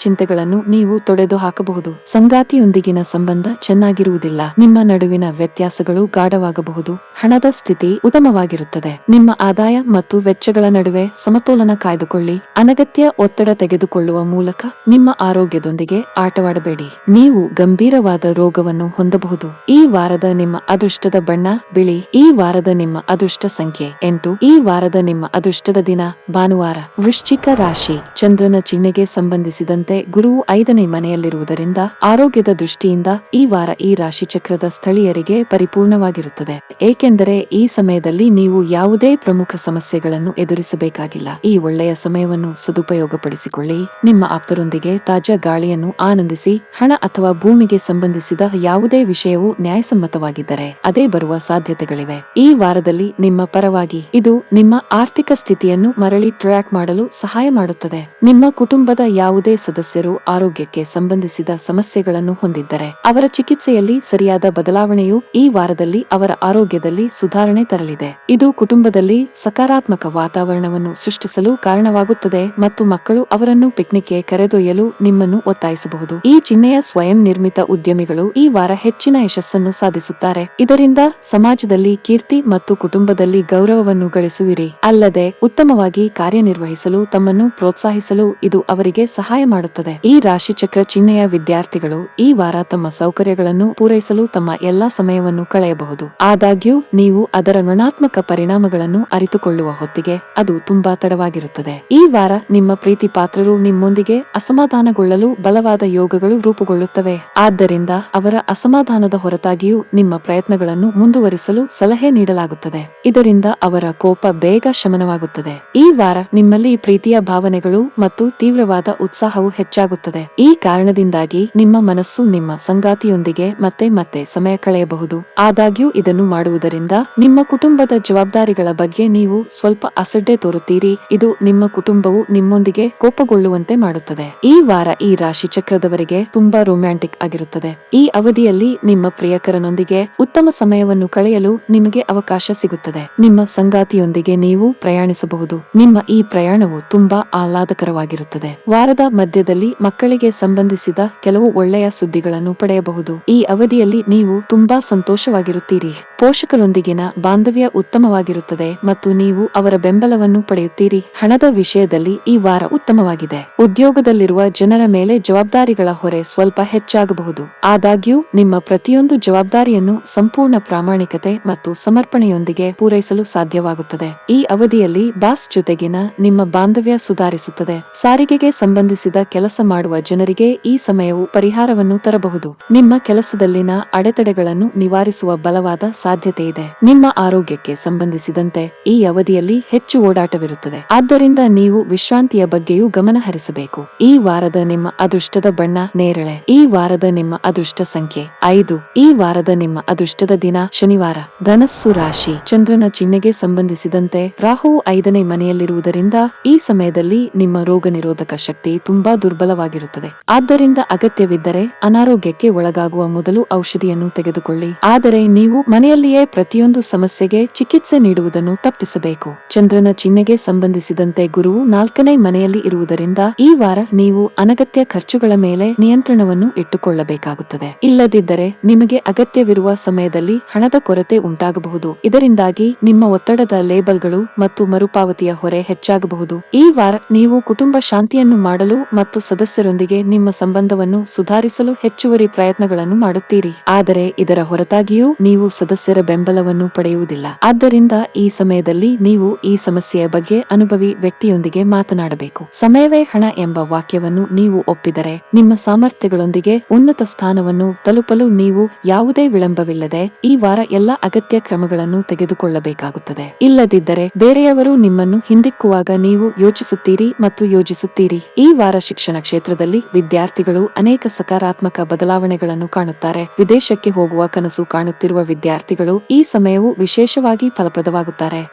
Speaker 1: ಚಿಂತೆಗಳನ್ನು ನೀವು ತೊಡೆದು ಹಾಕಬಹುದು. ಸಂಗಾತಿಯೊಂದಿಗಿನ ಸಂಬಂಧ ಚೆನ್ನಾಗಿರುವುದಿಲ್ಲ. ನಿಮ್ಮ ನಡುವಿನ ವ್ಯತ್ಯಾಸಗಳು ಗಾಢವಾಗಬಹುದು. ಹಣದ ಸ್ಥಿತಿ ಉತ್ತಮವಾಗಿರುತ್ತದೆ. ನಿಮ್ಮ ಆದಾಯ ಮತ್ತು ವೆಚ್ಚಗಳ ನಡುವೆ ಸಮತೋಲನ ಕಾಯ್ದುಕೊಳ್ಳಿ. ಅನಗತ್ಯ ಒತ್ತಡ ತೆಗೆದುಕೊಳ್ಳುವ ಮೂಲಕ ನಿಮ್ಮ ಆರೋಗ್ಯದೊಂದಿಗೆ ಆಟವಾಡಬೇಡಿ. ನೀವು ಗಂಭೀರವಾದ ರೋಗವನ್ನು ಹೊಂದಬಹುದು. ಈ ವಾರದ ನಿಮ್ಮ ಅದೃಷ್ಟದ ಬಣ್ಣ ಬಿಳಿ. ಈ ವಾರದ ನಿಮ್ಮ ಅದೃಷ್ಟ ಸಂಖ್ಯೆ 8. ಈ ವಾರದ ನಿಮ್ಮ ಅದೃಷ್ಟದ ದಿನ ಭಾನುವಾರ. ವೃಶ್ಚಿಕ ರಾಶಿ. ಚಂದ್ರನ ಚಿಹ್ನೆಗೆ ಸಂಬಂಧಿಸಿದಂತೆ ಗುರುವು 5ನೇ ಮನೆಯಲ್ಲಿರುವುದರಿಂದ ಆರೋಗ್ಯದ ದೃಷ್ಟಿಯಿಂದ ಈ ವಾರ ಈ ರಾಶಿಚಕ್ರದ ಸ್ಥಳೀಯರಿಗೆ ಪರಿಪೂರ್ಣವಾಗಿರುತ್ತದೆ. ಏಕೆಂದರೆ ಈ ಸಮಯದಲ್ಲಿ ನೀವು ಯಾವುದೇ ಪ್ರಮುಖ ಸಮಸ್ಯೆಗಳನ್ನು ಎದುರಿಸಬೇಕಾಗಿಲ್ಲ. ಈ ಒಳ್ಳೆಯ ಸಮಯವನ್ನು ಸದುಪಯೋಗಪಡಿಸಿಕೊಳ್ಳಿ. ನಿಮ್ಮ ಆಪ್ತರೊಂದಿಗೆ ತಾಜಾ ಗಾಳಿಯನ್ನು ಆನಂದಿಸಿ. ಹಣ ಅಥವಾ ಭೂಮಿಗೆ ಸಂಬಂಧಿಸಿದ ಯಾವುದೇ ವಿಷಯವು ನ್ಯಾಯಸಮ್ಮತವಾಗಿದ್ದರೆ ಅದೇ ಬರುವ ಸಾಧ್ಯತೆಗಳಿವೆ. ಈ ವಾರದಲ್ಲಿ ನಿಮ್ಮ ಪರವಾಗಿ ಇದು ನಿಮ್ಮ ಆರ್ಥಿಕ ಸ್ಥಿತಿಯನ್ನು ಮರಳಿ ಟ್ರ್ಯಾಕ್ ಮಾಡಲು ಸಹಾಯ ಮಾಡುತ್ತದೆ. ನಿಮ್ಮ ಕುಟುಂಬದ ಯಾವುದೇ ಸದಸ್ಯರು ಆರೋಗ್ಯಕ್ಕೆ ಸಂಬಂಧಿಸಿದ ಸಮಸ್ಯೆಗಳನ್ನು ಹೊಂದಿದ್ದರೆ ಅವರ ಚಿಕಿತ್ಸೆಯಲ್ಲಿ ಸರಿಯಾದ ಬದಲಾವಣೆಯು ಈ ವಾರದಲ್ಲಿ ಅವರ ಆರೋಗ್ಯದಲ್ಲಿ ಸುಧಾರಣೆ ತರಲಿದೆ. ಇದು ಕುಟುಂಬದಲ್ಲಿ ಸಕಾರಾತ್ಮಕ ವಾತಾವರಣವನ್ನು ಸೃಷ್ಟಿಸಲು ಕಾರಣವಾಗುತ್ತದೆ ಮತ್ತು ಮಕ್ಕಳು ಅವರನ್ನು ಪಿಕ್ನಿಕ್ಗೆ ಕರೆದೊಯ್ಯಲು ನಿಮ್ಮನ್ನು ಒತ್ತಾಯಿಸಬಹುದು. ಈ ಚಿಹ್ನೆಯ ಸ್ವಯಂ ನಿರ್ಮಿತ ಉದ್ಯಮಿಗಳು ಈ ವಾರ ಹೆಚ್ಚಿನ ಯಶಸ್ಸನ್ನು ಸಾಧಿಸುತ್ತಾರೆ. ಇದರಿಂದ ಸಮಾಜದಲ್ಲಿ ಕೀರ್ತಿ ಮತ್ತು ಕುಟುಂಬದಲ್ಲಿ ಗೌರವವನ್ನು ಗಳಿಸುವಿರಿ. ಅಲ್ಲದೆ ಉತ್ತಮವಾಗಿ ಕಾರ್ಯನಿರ್ವಹಿಸಲು ತಮ್ಮನ್ನು ಪ್ರೋತ್ಸಾಹಿಸಲು ಇದು ಅವರಿಗೆ ಸಹಾಯ ಮಾಡುತ್ತದೆ. ಈ ರಾಶಿಚಕ್ರ ಚಿಹ್ನೆಯ ವಿದ್ಯಾರ್ಥಿಗಳು ಈ ವಾರ ತಮ್ಮ ಸೌಕರ್ಯಗಳನ್ನು ಪೂರೈಸಲು ತಮ್ಮ ಎಲ್ಲಾ ಸಮಯವನ್ನು ಕಳೆಯಬಹುದು. ಆದಾಗ್ಯೂ ನೀವು ಅದರ ಋಣಾತ್ಮಕ ಪರಿಣಾಮಗಳನ್ನು ಅರಿತುಕೊಳ್ಳುವ ಹೊತ್ತಿಗೆ ಅದು ತುಂಬಾ ತಡವಾಗಿರುತ್ತದೆ. ಈ ವಾರ ನಿಮ್ಮ ಪ್ರೀತಿ ಪಾತ್ರರು ನಿಮ್ಮೊಂದಿಗೆ ಅಸಮಾಧಾನಗೊಳ್ಳಲು ಬಲವಾದ ಯೋಗಗಳು ರೂಪುಗೊಳ್ಳುತ್ತವೆ. ಆದ್ದರಿಂದ ಅವರ ಅಸಮಾಧಾನದ ಹೊರತಾಗಿಯೂ ನಿಮ್ಮ ಪ್ರಯತ್ನಗಳನ್ನು ಮುಂದುವರಿಸಲು ಸಲಹೆ ನೀಡಲಾಗುತ್ತದೆ. ಇದರಿಂದ ಅವರ ಕೋಪ ಬೇಗ ಶಮನವಾಗುತ್ತದೆ. ಈ ವಾರ ನಿಮ್ಮಲ್ಲಿ ಪ್ರೀತಿಯ ಭಾವನೆಗಳು ಮತ್ತು ತೀವ್ರವಾದ ಉತ್ಸಾಹವು ಹೆಚ್ಚಾಗುತ್ತದೆ. ಈ ಕಾರಣದಿಂದಾಗಿ ನಿಮ್ಮ ಮನಸ್ಸು ನಿಮ್ಮ ಸಂಗಾತಿಯೊಂದಿಗೆ ಮತ್ತೆ ಮತ್ತೆ ಸಮಯ ಕಳೆಯಬಹುದು. ಆದಾಗ್ಯೂ ಇದನ್ನು ಮಾಡುವುದರಿಂದ ನಿಮ್ಮ ಕುಟುಂಬದ ಜವಾಬ್ದಾರಿಗಳ ಬಗ್ಗೆ ನೀವು ಸ್ವಲ್ಪ ಅಸಡ್ಡೆ ತೋರುತ್ತೀರಿ. ಇದು ನಿಮ್ಮ ಕುಟುಂಬವು ನಿಮ್ಮೊಂದಿಗೆ ಕೋಪಗೊಳ್ಳುವಂತೆ ಮಾಡುತ್ತದೆ. ಈ ವಾರ ಈ ರಾಶಿ ಚಕ್ರದವರಿಗೆ ತುಂಬಾ ರೊಮ್ಯಾಂಟಿಕ್ ಆಗಿರುತ್ತದೆ. ಈ ಅವಧಿಯಲ್ಲಿ ನಿಮ್ಮ ಪ್ರಿಯಕರನೊಂದಿಗೆ ಉತ್ತಮ ಸಮಯವನ್ನು ಕಳೆಯಲು ನಿಮಗೆ ಅವಕಾಶ ಸಿಗುತ್ತದೆ. ನಿಮ್ಮ ಸಂಗಾತಿಯೊಂದಿಗೆ ನೀವು ಪ್ರಯಾಣಿಸಬಹುದು. ನಿಮ್ಮ ಈ ಪ್ರಯಾಣವು ತುಂಬಾ ಆಹ್ಲಾದಕರವಾಗಿರುತ್ತದೆ. ವಾರದ ಮಧ್ಯದಲ್ಲಿ ಮಕ್ಕಳಿಗೆ ಸಂಬಂಧಿಸಿದ ಕೆಲವು ಒಳ್ಳೆಯ ಸುದ್ದಿಗಳನ್ನು ಪಡೆಯಬಹುದು. ಈ ಅವಧಿಯಲ್ಲಿ ನೀವು ತುಂಬಾ ಸಂತೋಷವಾಗಿರುತ್ತೀರಿ. ಪೋಷಕರೊಂದಿಗಿನ ಬಾಂಧವ್ಯ ಉತ್ತಮವಾಗಿರುತ್ತದೆ ಮತ್ತು ನೀವು ಅವರ ಬೆಂಬಲವನ್ನು ಪಡೆಯುತ್ತೀರಿ. ಹಣದ ವಿಷಯದಲ್ಲಿ ಈ ವಾರ ಉತ್ತಮವಾಗಿದೆ. ಉದ್ಯೋಗದಲ್ಲಿರುವ ಜನರ ಮೇಲೆ ಜವಾಬ್ದಾರಿಗಳ ಹೊರೆ ಸ್ವಲ್ಪ ಹೆಚ್ಚಾಗಬಹುದು. ಆದಾಗ್ಯೂ ನಿಮ್ಮ ಪ್ರತಿಯೊಂದು ಜವಾಬ್ದಾರಿಯನ್ನು ಸಂಪೂರ್ಣ ಪ್ರಾಮಾಣಿಕತೆ ಮತ್ತು ಸಮರ್ಪಣೆಯೊಂದಿಗೆ ಪೂರೈಸಲು ಸಾಧ್ಯವಾಗುತ್ತದೆ. ಈ ಅವಧಿಯಲ್ಲಿ ಬಾಸ್ ಜೊತೆಗಿನ ನಿಮ್ಮ ಬಾಂಧವ್ಯ ಸುಧಾರಿಸುತ್ತದೆ. ಸಾರಿಗೆಗೆ ಸಂಬಂಧಿಸಿದ ಕೆಲಸ ಮಾಡುವ ಜನರಿಗೆ ಈ ಸಮಯವು ಪರಿಹಾರವನ್ನು ತರಬಹುದು. ನಿಮ್ಮ ಕೆಲಸದಲ್ಲಿನ ಅಡೆತಡೆಗಳನ್ನು ನಿವಾರಿಸುವ ಬಲವಾದ ಸಾಧ್ಯತೆ ಇದೆ. ನಿಮ್ಮ ಆರೋಗ್ಯಕ್ಕೆ ಸಂಬಂಧಿಸಿದಂತೆ ಈ ಅವಧಿಯಲ್ಲಿ ಹೆಚ್ಚು ಓಡಾಟವಿರುತ್ತದೆ. ಆದ್ದರಿಂದ ನೀವು ವಿಶ್ರಾಂತಿಯ ಬಗ್ಗೆಯೂ ಗಮನ ಹರಿಸಬೇಕು. ಈ ವಾರದ ನಿಮ್ಮ ಅದೃಷ್ಟದ ಬಣ್ಣ ನೇರಳೆ. ಈ ವಾರದ ನಿಮ್ಮ ಅದೃಷ್ಟ ಸಂಖ್ಯೆ 5. ಈ ವಾರದ ನಿಮ್ಮ ಅದೃಷ್ಟದ ದಿನ ಶನಿವಾರ. ಧನಸ್ಸು ರಾಶಿ. ಚಂದ್ರನ ಚಿಹ್ನೆಗೆ ಸಂಬಂಧಿಸಿದಂತೆ ರಾಹುವು 5ನೇ ಮನೆಯಲ್ಲಿರುವುದರಿಂದ ಈ ಸಮಯದಲ್ಲಿ ನಿಮ್ಮ ರೋಗ ನಿರೋಧಕ ಶಕ್ತಿ ತುಂಬಾ ದುರ್ಬಲವಾಗಿರುತ್ತದೆ. ಆದ್ದರಿಂದ ಅಗತ್ಯವಿದ್ದರೆ ಅನಾರೋಗ್ಯಕ್ಕೆ ಒಳಗಾಗುವ ಮೊದಲು ಔಷಧಿಯನ್ನು ತೆಗೆದುಕೊಳ್ಳಿ. ಆದರೆ ನೀವು ಮನೆಯಲ್ಲಿಯೇ ಪ್ರತಿಯೊಂದು ಸಮಸ್ಯೆಗೆ ಚಿಕಿತ್ಸೆ ನೀಡುವುದನ್ನು ತಪ್ಪಿಸಬೇಕು. ಚಂದ್ರನ ಚಿಹ್ನೆಗೆ ಸಂಬಂಧಿಸಿದಂತೆ ಗುರುವು 4ನೇ ಮನೆಯಲ್ಲಿ ಇರುವುದರಿಂದ ಈ ವಾರ ನೀವು ಅನಗತ್ಯ ಖರ್ಚುಗಳ ಮೇಲೆ ನಿಯಂತ್ರಣವನ್ನು ಇಟ್ಟುಕೊಳ್ಳಬೇಕಾಗುತ್ತದೆ. ಇಲ್ಲದಿದ್ದರೆ ನಿಮಗೆ ಅಗತ್ಯವಿರುವ ಸಮಯದಲ್ಲಿ ಹಣದ ಕೊರತೆ ಉಂಟಾಗಬಹುದು. ಇದರಿಂದಾಗಿ ನಿಮ್ಮ ಒತ್ತಡದ ಲೇಬಲ್ಗಳು ಮತ್ತು ಮರುಪಾವತಿಯ ಹೊರೆ ಹೆಚ್ಚಾಗಬಹುದು. ಈ ವಾರ ನೀವು ಕುಟುಂಬ ಶಾಂತಿಯನ್ನು ಮಾಡಲು ಮತ್ತು ಸದಸ್ಯರೊಂದಿಗೆ ನಿಮ್ಮ ಸಂಬಂಧವನ್ನು ಸುಧಾರಿಸಲು ಹೆಚ್ಚುವರಿ ಪ್ರಯತ್ನಗಳನ್ನು ಮಾಡುತ್ತೀರಿ. ಆದರೆ ಇದರ ಹೊರತಾಗಿಯೂ ನೀವು ಸದಸ್ಯರ ಬೆಂಬಲವನ್ನು ಪಡೆಯುವುದಿಲ್ಲ. ಆದ್ದರಿಂದ ಈ ಸಮಯದಲ್ಲಿ ನೀವು ಈ ಸಮಸ್ಯೆಯ ಬಗ್ಗೆ ಅನುಭವಿ ವ್ಯಕ್ತಿಯೊಂದಿಗೆ ಮಾತನಾಡಬೇಕು. ಸಮಯವೇ ಹಣ ಎಂಬ ವಾಕ್ಯವನ್ನು ನೀವು ಒಪ್ಪಿದರೆ ನಿಮ್ಮ ಸಾಮರ್ಥ್ಯಗಳೊಂದಿಗೆ ಉನ್ನತ ಸ್ಥಾನವನ್ನು ತಲುಪಲು ನೀವು ಯಾವುದೇ ವಿಳಂಬವಿಲ್ಲದೆ ಈ ವಾರ ಎಲ್ಲ ಅಗತ್ಯ ಕ್ರಮಗಳನ್ನು ತೆಗೆದುಕೊಳ್ಳಬೇಕಾಗುತ್ತದೆ. ಇಲ್ಲದಿದ್ದರೆ ಬೇರೆಯವರು ನಿಮ್ಮನ್ನು ಹಿಂದಿಕ್ಕುವಾಗ ನೀವು ಯೋಚಿಸುತ್ತೀರಿ ಮತ್ತು ಯೋಜಿಸುತ್ತೀರಿ. ಈ ವಾರ ಶಿಕ್ಷಣ ಕ್ಷೇತ್ರದಲ್ಲಿ ವಿದ್ಯಾರ್ಥಿಗಳು ಅನೇಕ ಸಕಾರಾತ್ಮಕ ಬದಲಾವಣೆಗಳನ್ನು ಕಾಣುತ್ತಾರೆ. ವಿದೇಶಕ್ಕೆ ಹೋಗುವ ಕನಸು ಕಾಣುತ್ತಿರುವ ವಿದ್ಯಾರ್ಥಿಗಳು ಈ ಸಮಯವು ವಿಶೇಷವಾಗಿ ಫಲಪ್ರದವಾಗುತ್ತಾರೆ.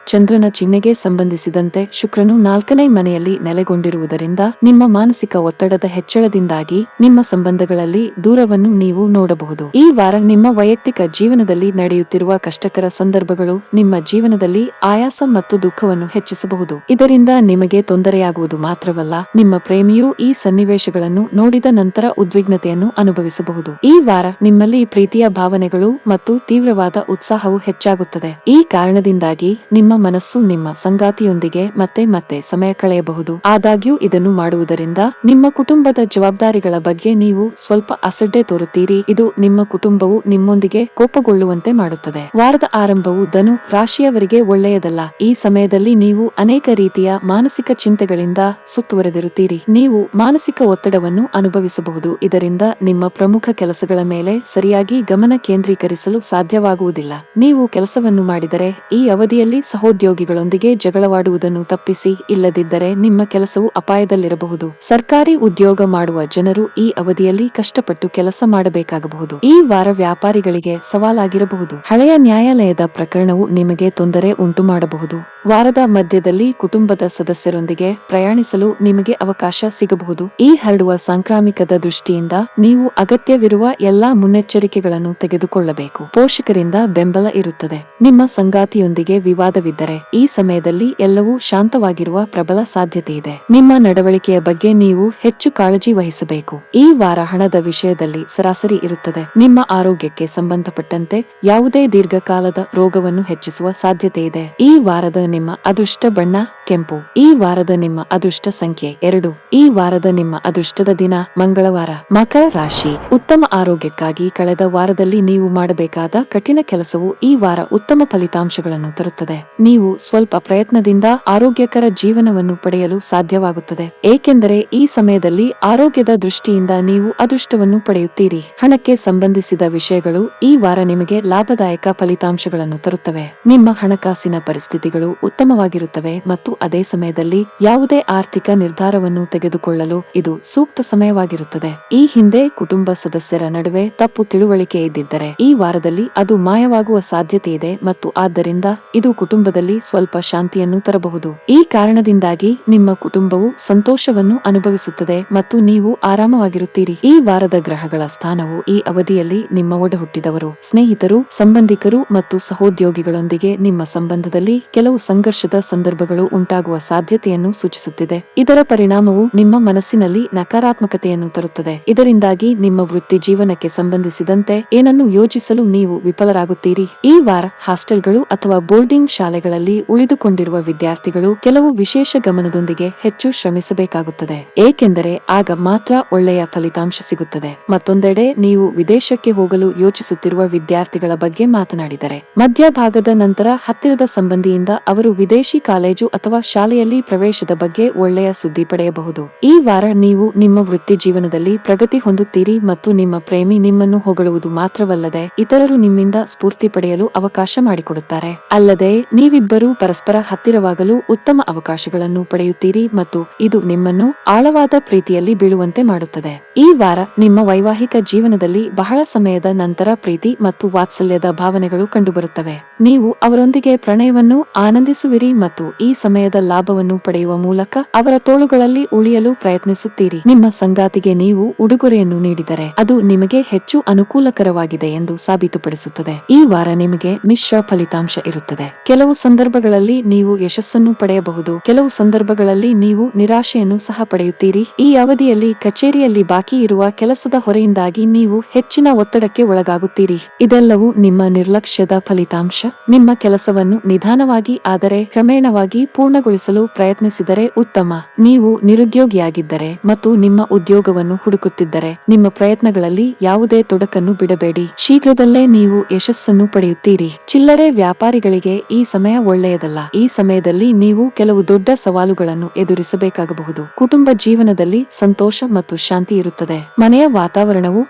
Speaker 1: ಚಂದ್ರನ ಚಿಹ್ನೆಗೆ ಸಂಬಂಧಿಸಿದಂತೆ ಶುಕ್ರನು 4ನೇ ಮನೆಯಲ್ಲಿ ನೆಲೆಗೊಂಡಿರುವುದರಿಂದ ನಿಮ್ಮ ಮಾನಸಿಕ ಒತ್ತಡದ ಹೆಚ್ಚಳದಿಂದಾಗಿ ನಿಮ್ಮ ಸಂಬಂಧಗಳಲ್ಲಿ ದೂರವನ್ನು ನೀವು ನೋಡಬಹುದು. ಈ ವಾರ ನಿಮ್ಮ ವೈಯಕ್ತಿಕ ಜೀವನದಲ್ಲಿ ನಡೆಯುತ್ತಿರುವ ಕಷ್ಟಕರ ಸಂದರ್ಭಗಳು ನಿಮ್ಮ ಜೀವನದಲ್ಲಿ ಆಯಾಸ ಮತ್ತು ದುಃಖವನ್ನು ಹೆಚ್ಚಿಸಬಹುದು. ಇದರಿಂದ ನಿಮಗೆ ತೊಂದರೆಯಾಗುವುದು ಮಾತ್ರವಲ್ಲ, ನಿಮ್ಮ ಪ್ರೇಮಿಯೂ ಈ ಸನ್ನಿವೇಶಗಳನ್ನು ನೋಡಿದ ನಂತರ ಉದ್ವಿಗ್ನತೆಯನ್ನು ಅನುಭವಿಸಬಹುದು. ಈ ವಾರ ನಿಮ್ಮಲ್ಲಿ ಪ್ರೀತಿಯ ಭಾವನೆಗಳು ಮತ್ತು ತೀವ್ರವಾದ ಉತ್ಸಾಹವು ಹೆಚ್ಚಾಗುತ್ತದೆ. ಈ ಕಾರಣದಿಂದಾಗಿ ನಿಮ್ಮ ಮನಸ್ಸು ನಿಮ್ಮ ಸಂಗಾತಿಯೊಂದಿಗೆ ಮತ್ತೆ ಮತ್ತೆ ಸಮಯ ಕಳೆಯಬಹುದು. ಆದಾಗ್ಯೂ ಇದನ್ನು ಮಾಡುವುದರಿಂದ ನಿಮ್ಮ ಕುಟುಂಬದ ಜವಾಬ್ದಾರಿಗಳ ಬಗ್ಗೆ ನೀವು ಸ್ವಲ್ಪ ಅಸಡ್ಡೆ ತೋರುತ್ತೀರಿ. ಇದು ನಿಮ್ಮ ಕುಟುಂಬವು ನಿಮ್ಮೊಂದಿಗೆ ಕೋಪಗೊಳ್ಳುವಂತೆ ಮಾಡುತ್ತದೆ. ವಾರದ ಆರಂಭವು ಧನು ರಾಶಿಯವರಿಗೆ ಒಳ್ಳೆಯದಲ್ಲ. ಈ ಸಮಯದಲ್ಲಿ ನೀವು ಅನೇಕ ರೀತಿಯ ಮಾನಸಿಕ ಚಿಂತೆಗಳಿಂದ ಸುತ್ತುವರೆದಿರುತ್ತೀರಿ. ನೀವು ಮಾನಸಿಕ ಒತ್ತಡವನ್ನು ಅನುಭವಿಸಬಹುದು. ಇದರಿಂದ ನಿಮ್ಮ ಪ್ರಮುಖ ಕೆಲಸಗಳ ಮೇಲೆ ಸರಿಯಾಗಿ ಗಮನ ಕೇಂದ್ರೀಕರಿಸಲು ಸಾಧ್ಯವಾಗುವುದಿಲ್ಲ. ನೀವು ಕೆಲಸವನ್ನು ಮಾಡಿದರೆ ಈ ಅವಧಿಯಲ್ಲಿ ಸಹೋದ್ಯೋಗಿಗಳೊಂದಿಗೆ ಜಗಳವಾಡುವುದನ್ನು ತಪ್ಪಿಸಿ. ಇಲ್ಲದಿದ್ದರೆ ನಿಮ್ಮ ಕೆಲಸವು ಅಪಾಯದಲ್ಲಿರಬಹುದು. ಸರ್ಕಾರಿ ಉದ್ಯೋಗ ಮಾಡುವ ಜನರು ಈ ಅವಧಿಯಲ್ಲಿ ಕಷ್ಟಪಟ್ಟು ಕೆಲಸ ಮಾಡಬೇಕಾಗಬಹುದು. ಈ ವಾರ ವ್ಯಾಪಾರಿಗಳಿಗೆ ಸವಾಲಾಗಿರಬಹುದು. ಹಳೆಯ ನ್ಯಾಯಾಲಯದ ಪ್ರಕರಣವು ನಿಮಗೆ ತೊಂದರೆ ಉಂಟು ಮಾಡಬಹುದು. ವಾರದ ಮಧ್ಯದಲ್ಲಿ ಕುಟುಂಬದ ಸದಸ್ಯರೊಂದಿಗೆ ಪ್ರಯಾಣಿಸಲು ನಿಮಗೆ ಅವಕಾಶ ಸಿಗಬಹುದು. ಈ ಹರಡುವ ಸಾಂಕ್ರಾಮಿಕದ ದೃಷ್ಟಿಯಿಂದ ನೀವು ಅಗತ್ಯವಿರುವ ಎಲ್ಲಾ ಮುನ್ನೆಚ್ಚರಿಕೆಗಳನ್ನು ತೆಗೆದುಕೊಳ್ಳಬೇಕು. ಪೋಷಕರಿಂದ ಬೆಂಬಲ ಇರುತ್ತದೆ. ನಿಮ್ಮ ಸಂಗಾತಿಯೊಂದಿಗೆ ವಿವಾದವಿದ್ದರೆ ಈ ಸಮಯದಲ್ಲಿ ಎಲ್ಲವೂ ಶಾಂತವಾಗಿರುವ ಪ್ರಬಲ ಸಾಧ್ಯತೆ ಇದೆ. ನಿಮ್ಮ ನಡವಳಿಕೆಯ ಬಗ್ಗೆ ನೀವು ಹೆಚ್ಚು ಕಾಳಜಿ ವಹಿಸಬೇಕು. ಈ ವಾರ ಹಣದ ವಿಷಯದಲ್ಲಿ ಸರಾಸರಿ ಇರುತ್ತದೆ. ನಿಮ್ಮ ಆರೋಗ್ಯಕ್ಕೆ ಸಂಬಂಧಪಟ್ಟಂತೆ ಯಾವುದೇ ದೀರ್ಘಕಾಲದ ರೋಗವನ್ನು ಹೆಚ್ಚಿಸುವ ಸಾಧ್ಯತೆ ಇದೆ. ಈ ವಾರದ ನಿಮ್ಮ ಅದೃಷ್ಟ ಬಣ್ಣ ಕೆಂಪು. ಈ ವಾರದ ನಿಮ್ಮ ಅದೃಷ್ಟ ಸಂಖ್ಯೆ 2. ಈ ವಾರದ ನಿಮ್ಮ ಅದೃಷ್ಟದ ದಿನ ಮಂಗಳವಾರ. ಮಕರ ರಾಶಿ. ಉತ್ತಮ ಆರೋಗ್ಯಕ್ಕಾಗಿ ಕಳೆದ ವಾರದಲ್ಲಿ ನೀವು ಮಾಡಬೇಕಾದ ಕಠಿಣ ಕೆಲಸವು ಈ ವಾರ ಉತ್ತಮ ಫಲಿತಾಂಶಗಳನ್ನು ತರುತ್ತದೆ. ನೀವು ಸ್ವಲ್ಪ ಪ್ರಯತ್ನದಿಂದ ಆರೋಗ್ಯಕರ ಜೀವನವನ್ನು ಪಡೆಯಲು ಸಾಧ್ಯವಾಗುತ್ತದೆ. ಏಕೆಂದರೆ ಈ ಸಮಯದಲ್ಲಿ ಆರೋಗ್ಯದ ದೃಷ್ಟಿಯಿಂದ ನೀವು ಅದೃಷ್ಟವನ್ನು ಪಡೆಯುತ್ತೀರಿ. ಹಣಕ್ಕೆ ಸಂಬಂಧಿಸಿದ ವಿಷಯಗಳು ಈ ವಾರ ನಿಮಗೆ ಲಾಭದಾಯಕ ಫಲಿತಾಂಶಗಳನ್ನು ತರುತ್ತವೆ. ನಿಮ್ಮ ಹಣಕಾಸಿನ ಪರಿಸ್ಥಿತಿಗಳು ಉತ್ತಮವಾಗಿರುತ್ತವೆ ಮತ್ತು ಅದೇ ಸಮಯದಲ್ಲಿ ಯಾವುದೇ ಆರ್ಥಿಕ ನಿರ್ಧಾರವನ್ನು ತೆಗೆದುಕೊಳ್ಳಲು ಇದು ಸೂಕ್ತ ಸಮಯವಾಗಿರುತ್ತದೆ. ಈ ಹಿಂದೆ ಕುಟುಂಬ ಸದಸ್ಯರ ನಡುವೆ ತಪ್ಪು ತಿಳುವಳಿಕೆ ಇದ್ದಿದ್ದರೆ ಈ ವಾರದಲ್ಲಿ ಅದು ಮಾಯವಾಗುವ ಸಾಧ್ಯತೆ ಇದೆ ಮತ್ತು ಆದ್ದರಿಂದ ಇದು ಕುಟುಂಬದಲ್ಲಿ ಸ್ವಲ್ಪ ಶಾಂತಿಯನ್ನು ತರಬಹುದು. ಈ ಕಾರಣದಿಂದಾಗಿ ನಿಮ್ಮ ಕುಟುಂಬವು ಸಂತೋಷವನ್ನು ಅನುಭವಿಸುತ್ತದೆ ಮತ್ತು ನೀವು ಆರಾಮವಾಗಿರುತ್ತೀರಿ. ಈ ವಾರದ ಗ್ರಹಗಳ ಸ್ಥಾನವು ಈ ಅವಧಿಯಲ್ಲಿ ನಿಮ್ಮ ಒಡಹುಟ್ಟಿದವರು, ಸ್ನೇಹಿತರು, ಸಂಬಂಧಿಕರು ಮತ್ತು ಸಹೋದ್ಯೋಗಿಗಳೊಂದಿಗೆ ನಿಮ್ಮ ಸಂಬಂಧದಲ್ಲಿ ಕೆಲವು ಸಂಘರ್ಷದ ಸಂದರ್ಭಗಳು ಉಂಟಾಗುವ ಸಾಧ್ಯತೆಯನ್ನು ಸೂಚಿಸುತ್ತಿದೆ. ಇದರ ಪರಿಣಾಮವು ನಿಮ್ಮ ಮನಸ್ಸಿನಲ್ಲಿ ನಕಾರಾತ್ಮಕತೆಯನ್ನು ತರುತ್ತದೆ. ಇದರಿಂದಾಗಿ ನಿಮ್ಮ ವೃತ್ತಿ ಜೀವನಕ್ಕೆ ಸಂಬಂಧಿಸಿದಂತೆ ಏನನ್ನು ಯೋಜಿಸಲು ನೀವು ವಿಫಲರಾಗುತ್ತೀರಿ. ಈ ವಾರ ಹಾಸ್ಟೆಲ್ಗಳು ಅಥವಾ ಬೋರ್ಡಿಂಗ್ ಶಾಲೆಗಳಲ್ಲಿ ಉಳಿದುಕೊಂಡಿರುವ ವಿದ್ಯಾರ್ಥಿಗಳು ಕೆಲವು ವಿಶೇಷ ಗಮನದೊಂದಿಗೆ ಹೆಚ್ಚು ಶ್ರಮಿಸಬೇಕಾಗುತ್ತದೆ. ಏಕೆಂದರೆ ಆಗ ಮಾತ್ರ ಒಳ್ಳೆಯ ಫಲಿತಾಂಶ ಸಿಗುತ್ತದೆ. ಮತ್ತೊಂದೆಡೆ ನೀವು ವಿದೇಶಕ್ಕೆ ಹೋಗಲು ಯೋಚಿಸುತ್ತಿರುವ ವಿದ್ಯಾರ್ಥಿಗಳ ಬಗ್ಗೆ ಮಾತನಾಡಿದರೆ ಮಧ್ಯಭಾಗದ ನಂತರ ಹತ್ತಿರದ ಸಂಬಂಧಿಯಿಂದ ಅವರು ವಿದೇಶಿ ಕಾಲೇಜು ಅಥವಾ ಶಾಲೆಯಲ್ಲಿ ಪ್ರವೇಶದ ಬಗ್ಗೆ ಒಳ್ಳೆಯ ಸುದ್ದಿ ಪಡೆಯಬಹುದು. ಈ ವಾರ ನೀವು ನಿಮ್ಮ ವೃತ್ತಿ ಜೀವನದಲ್ಲಿ ಪ್ರಗತಿ ಹೊಂದುತ್ತೀರಿ ಮತ್ತು ನಿಮ್ಮ ಪ್ರೇಮಿ ನಿಮ್ಮನ್ನು ಹೊಗಳುವುದು ಮಾತ್ರವಲ್ಲದೆ ಇತರರು ನಿಮ್ಮಿಂದ ಸ್ಫೂರ್ತಿ ಪಡೆಯಲು ಅವಕಾಶ ಮಾಡಿಕೊಡುತ್ತಾರೆ. ಅಲ್ಲದೆ ನೀವಿಬ್ಬರೂ ಪರಸ್ಪರ ಹತ್ತಿರವಾಗಲು ಉತ್ತಮ ಅವಕಾಶಗಳನ್ನು ಪಡೆಯುತ್ತೀರಿ ಮತ್ತು ಇದು ನಿಮ್ಮನ್ನು ಆಳವಾದ ಪ್ರೀತಿಯಲ್ಲಿ ಬೀಳುವಂತೆ ಮಾಡುತ್ತದೆ. ಈ ವಾರ ನಿಮ್ಮ ವೈವಾಹಿಕ ಜೀವನದಲ್ಲಿ ಬಹಳ ಸಮಯದ ನಂತರ ಪ್ರೀತಿ ಮತ್ತು ವಾತ್ಸಲ್ಯದ ಭಾವನೆಗಳು ಕಂಡುಬರುತ್ತವೆ. ನೀವು ಅವರೊಂದಿಗೆ ಪ್ರಣಯವನ್ನು ಆನಂದಿಸುವಿರಿ ಮತ್ತು ಈ ಸಮಯದ ಲಾಭವನ್ನು ಪಡೆಯುವ ಮೂಲಕ ಅವರ ತೋಳುಗಳಲ್ಲಿ ಉಳಿಯಲು ಪ್ರಯತ್ನಿಸುತ್ತೀರಿ. ನಿಮ್ಮ ಸಂಗಾತಿಗೆ ನೀವು ಉಡುಗೊರೆಯನ್ನು ನೀಡಿದರೆ ಅದು ನಿಮಗೆ ಹೆಚ್ಚು ಅನುಕೂಲಕರವಾಗಿದೆ ಎಂದು ಸಾಬೀತುಪಡಿಸುತ್ತದೆ. ಈ ವಾರ ನಿಮಗೆ ಮಿಶ್ರ ಫಲಿತಾಂಶ ಇರುತ್ತದೆ. ಕೆಲವು ಸಂದರ್ಭಗಳಲ್ಲಿ ನೀವು ಯಶಸ್ಸನ್ನು ಪಡೆಯಬಹುದು, ಕೆಲವು ಸಂದರ್ಭಗಳಲ್ಲಿ ನೀವು ನಿರಾಶೆಯನ್ನು ಸಹ ಪಡೆಯುತ್ತೀರಿ. ಈ ಅವಧಿಯಲ್ಲಿ ಕಚೇರಿಯಲ್ಲಿ ಬಾಕಿ ಇರುವ ಕೆಲಸದ ಹೊರೆಯಿಂದಾಗಿ ನೀವು ಹೆಚ್ಚಿನ ಒತ್ತಡಕ್ಕೆ ಒಳಗಾಗುತ್ತೀರಿ. ಇದೆಲ್ಲವೂ ನಿಮ್ಮ ನಿರ್ಲಕ್ಷ್ಯದ ಫಲಿತಾಂಶ. ನಿಮ್ಮ ಕೆಲಸವನ್ನು ನಿಧಾನವಾಗಿ ಆದರೆ ಕ್ರಮೇಣವಾಗಿ ಪೂರ್ಣಗೊಳಿಸಲು ಪ್ರಯತ್ನಿಸಿದರೆ ಉತ್ತಮ. ನೀವು ನಿರುದ್ಯೋಗಿಯಾಗಿದ್ದರೆ ಮತ್ತು ನಿಮ್ಮ ಉದ್ಯೋಗವನ್ನು ಹುಡುಕುತ್ತಿದ್ದರೆ ನಿಮ್ಮ ಪ್ರಯತ್ನಗಳಲ್ಲಿ ಯಾವುದೇ ತೊಡಕನ್ನು ಬಿಡಬೇಡಿ. ಶೀಘ್ರದಲ್ಲೇ ನೀವು ಯಶಸ್ಸನ್ನು ಪಡೆಯುತ್ತೀರಿ. ಚಿಲ್ಲರೆ ವ್ಯಾಪಾರಿಗಳಿಗೆ ಈ ಸಮಯ ಒಳ್ಳೆಯದಲ್ಲ. ಈ ಸಮಯದಲ್ಲಿ ನೀವು ಕೆಲವು ದೊಡ್ಡ ಸವಾಲುಗಳನ್ನು ಎದುರಿಸಬೇಕಾಗಬಹುದು. ಕುಟುಂಬ ಜೀವನದಲ್ಲಿ ಸಂತೋಷ ಮತ್ತು ಶಾಂತಿ ಇರುತ್ತದೆ. ಮನೆಯ ವಾತಾವರಣವು